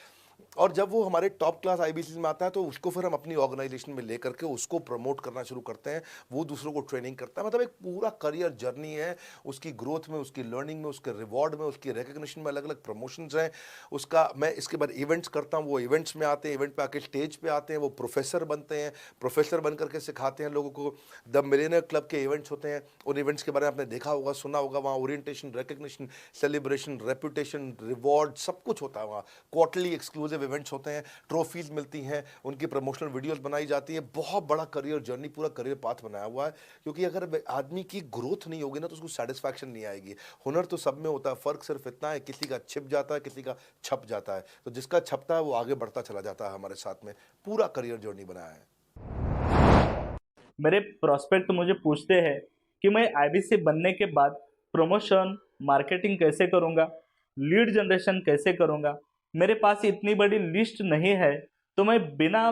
और जब वो हमारे टॉप क्लास आईबीसी में आता है तो उसको फिर हम अपनी ऑर्गेनाइजेशन में लेकर के उसको प्रमोट करना शुरू करते हैं, वो दूसरों को ट्रेनिंग करता है। मतलब एक पूरा करियर जर्नी है, उसकी ग्रोथ में, उसकी लर्निंग में, उसके रिवॉर्ड में, उसकी रिकग्निशन में अलग अलग प्रमोशंस हैं उसका। मैं इसके बाद इवेंट्स करता हूँ, वो इवेंट्स में आते हैं, इवेंट पे आके स्टेज पे आते हैं, वो प्रोफेसर बनते हैं, प्रोफेसर बन करके सिखाते हैं लोगों को। द मिलेनियर क्लब के इवेंट्स होते हैं, उन इवेंट्स के बारे में आपने देखा होगा, सुना होगा। वहाँ orientation, recognition, celebration, reputation, reward सब कुछ होता है। वहाँ क्वार्टरली एक्सक्लूसिव इवेंट्स होते हैं, ट्रॉफीज मिलती हैं, उनकी प्रमोशनल वीडियोस बनाई जाती है। बहुत बड़ा करियर जर्नी, पूरा करियर पाथ बनाया हुआ है। क्योंकि अगर आदमी की ग्रोथ नहीं होगी ना तो उसको सेटिस्फैक्शन नहीं आएगी। हुनर तो सब में होता है, फर्क सिर्फ इतना है किसी का छिप जाता है, किसी का छप जाता है। तो जिसका छपता है वो आगे बढ़ता चला जाता है हमारे साथ में। पूरा करियर जर्नी बनाया है। मेरे प्रोस्पेक्ट मुझे पूछते हैं कि मैं आईबीसी बनने के बाद प्रमोशन, मार्केटिंग कैसे करूंगा, लीड जनरेशन कैसे करूंगा। मेरे पास इतनी बड़ी लिस्ट नहीं है तो मैं बिना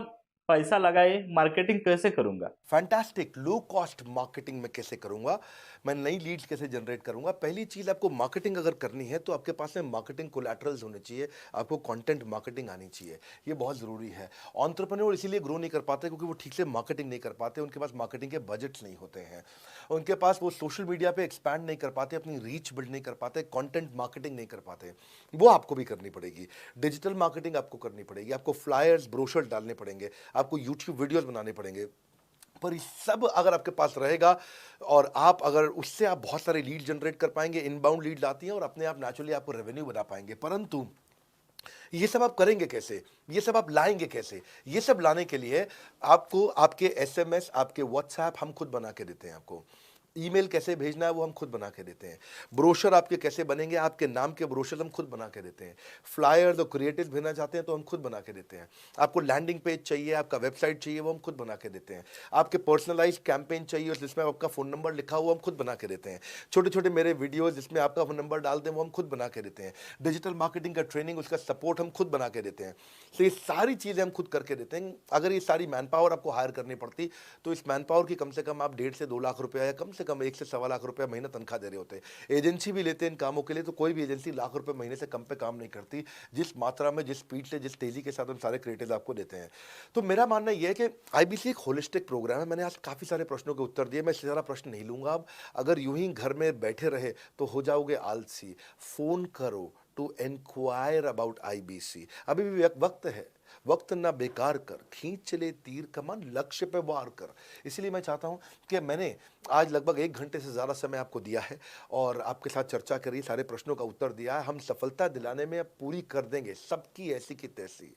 पैसा लगाए मार्केटिंग कैसे करूंगा। फैंटास्टिक। लो कॉस्ट मार्केटिंग में कैसे करूंगा, मैं नई लीड्स कैसे जनरेट करूंगा। पहली चीज, आपको मार्केटिंग अगर करनी है तो आपके पास में मार्केटिंग कोलैटरल्स होने चाहिए, आपको कंटेंट मार्केटिंग आनी चाहिए, ये बहुत ज़रूरी है। एंटरप्रेन्योर इसीलिए ग्रो नहीं कर पाते क्योंकि वो ठीक से मार्केटिंग नहीं कर पाते, उनके पास मार्केटिंग के बजट्स नहीं होते हैं, उनके पास वो सोशल मीडिया पे एक्सपैंड नहीं कर पाते, अपनी रीच बिल्ड नहीं कर पाते, कंटेंट मार्केटिंग नहीं कर पाते। वो आपको भी करनी पड़ेगी। डिजिटल मार्केटिंग आपको करनी पड़ेगी, आपको फ्लायर्स, ब्रोशर डालने पड़ेंगे, आपको यूट्यूब वीडियोस बनाने पड़ेंगे। पर ये सब अगर आपके पास रहेगा और आप अगर उससे आप बहुत सारे लीड जनरेट कर पाएंगे, इनबाउंड लीड आती हैं और अपने आप नेचुरली आपको रेवेन्यू बना पाएंगे। परंतु ये सब आप करेंगे कैसे, ये सब आप लाएंगे कैसे? ये सब लाने के लिए आपको आपके एसएमएस, आपके व्हाट्सएप हम खुद बना के देते हैं। आपको ईमेल कैसे भेजना है वो हम खुद बना के देते हैं। ब्रोशर आपके कैसे बनेंगे, आपके नाम के ब्रोशर हम खुद बना के देते हैं। फ्लायर्स और क्रिएटिव भेजना चाहते हैं तो हम खुद बना के देते हैं। आपको लैंडिंग पेज चाहिए, आपका वेबसाइट चाहिए, वो हम खुद बना के देते हैं। आपके पर्सनलाइज कैंपेन चाहिए जिसमें आपका फ़ोन नंबर लिखा हुआ, हम खुद बना के देते हैं। छोटे छोटे मेरे वीडियोज़ जिसमें आपका फ़ोन नंबर डाल दें वो हम खुद बना के देते हैं। डिजिटल मार्केटिंग का ट्रेनिंग, उसका सपोर्ट हम खुद बना के देते हैं। तो ये सारी चीज़ें हम खुद करके देते हैं। अगर ये सारी मैन पावर आपको हायर करनी पड़ती तो इस मैन पावर की कम से कम आप 1.5 से 2 लाख रुपया या कम से कम 1 से 1.25 लाख रुपया महीना तनख्वाह दे रहे होते हैं। एजेंसी भी लेते हैं इन कामों के लिए, तो कोई भी एजेंसी लाख रुपए महीने से कम पे काम नहीं करती, जिस मात्रा में, जिस स्पीड से, जिस तेजी के साथ हम सारे क्रिएटिव आपको देते हैं। तो मेरा मानना यह है कि आईबीसी एक होलिस्टिक प्रोग्राम है। मैंने आज काफ़ी सारे प्रश्नों के उत्तर दिए, मैं इससे ज़्यादा प्रश्न नहीं लूँगा अब। अगर यूं ही घर में बैठे रहे तो हो जाओगे आलसी। फ़ोन करो टू इंक्वायर अबाउट आईबीसी। अभी भी वक्त है, वक्त ना बेकार कर, खींच चले तीर कमान, लक्ष्य पे वार कर। इसलिए मैं चाहता हूं कि मैंने आज लगभग 1 घंटे से ज़्यादा समय आपको दिया है और आपके साथ चर्चा करी, सारे प्रश्नों का उत्तर दिया है। हम सफलता दिलाने में अब पूरी कर देंगे, सबकी ऐसी की तैसी।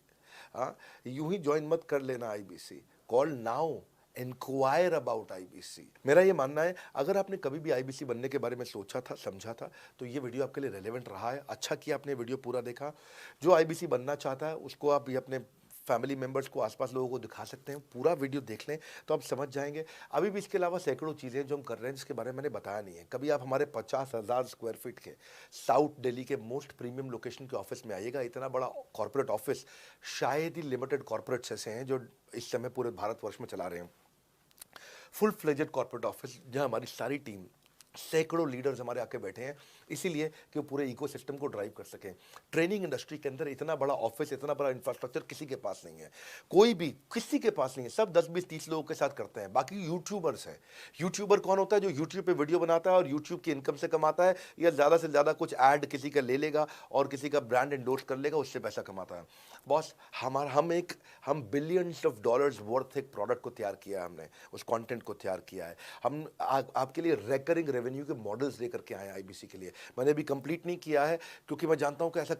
हाँ, यूं ही ज्वाइन मत कर लेना IBC, call now, inquire about IBC. मेरा ये मानना है, अगर आपने कभी भी आईबीसी बनने के बारे में सोचा था, समझा था, तो ये वीडियो आपके लिए रेलेवेंट रहा है। अच्छा किया आपने वीडियो पूरा देखा। जो आईबीसी बनना चाहता है उसको आप ये अपने फैमिली मेंबर्स को, आसपास लोगों को दिखा सकते हैं। पूरा वीडियो देख लें तो आप समझ जाएंगे। अभी भी इसके अलावा सैकड़ों चीज़ें जो हम कर रहे हैं जिसके बारे में मैंने बताया नहीं है। कभी आप हमारे 50,000 स्क्वायर फीट के साउथ दिल्ली के मोस्ट प्रीमियम लोकेशन के ऑफिस में आइएगा। इतना बड़ा कॉर्पोरेट ऑफिस शायद ही लिमिटेड कॉर्पोरेट्स ऐसे हैं जो इस समय पूरे भारतवर्ष में चला रहे हैं। फुल फ्लेजेड कॉर्पोरेट ऑफिस जहां हमारी सारी टीम, सैकड़ों लीडर्स हमारे आके बैठे हैं, इसीलिए कि वो पूरे इकोसिस्टम को ड्राइव कर सकें। ट्रेनिंग इंडस्ट्री के अंदर इतना बड़ा ऑफिस, इतना बड़ा इंफ्रास्ट्रक्चर किसी के पास नहीं है, कोई भी किसी के पास नहीं है। सब 10, 20, 30 लोगों के साथ करते हैं। बाकी यूट्यूबर्स हैं। यूट्यूबर कौन होता है? जो यूट्यूब पे वीडियो बनाता है और यूट्यूब की इनकम से कमाता है, या ज़्यादा से ज़्यादा कुछ ऐड किसी का ले लेगा और किसी का ब्रांड एंडोर्स कर लेगा, उससे पैसा कमाता है। बॉस, हम बिलियंस ऑफ डॉलर्स वर्थ एक प्रोडक्ट को तैयार किया है, हमने उस कंटेंट को तैयार किया है। हम आपके लिए रेकरिंग रेवेन्यू के मॉडल्स लेकर के आए हैं आईबीसी के लिए। मैंने अभी कंप्लीट नहीं किया है क्योंकि मैं जानता हूं कि ऐसा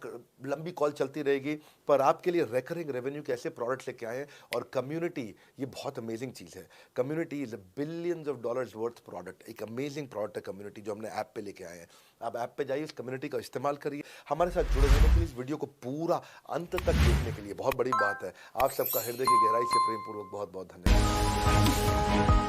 लंबी कॉल चलती रहेगी, पर आपके लिए रेकरिंग रेवेन्यू के ऐसे प्रोडक्ट्स लेके आए हैं। और कम्युनिटी, ये बहुत अमेजिंग चीज़ है। Community is a billions of dollars worth product. एक अमेजिंग प्रोडक्ट है कम्युनिटी, जो हमने ऐप पे लेके आए हैं। आप ऐप पे जाइए, इस कम्युनिटी का इस्तेमाल करिए। हमारे साथ जुड़े रहने के लिए, इस वीडियो को पूरा अंत तक देखने के लिए बहुत बड़ी बात है। आप सबका हृदय की गहराई से प्रेम पूर्वक बहुत बहुत धन्यवाद।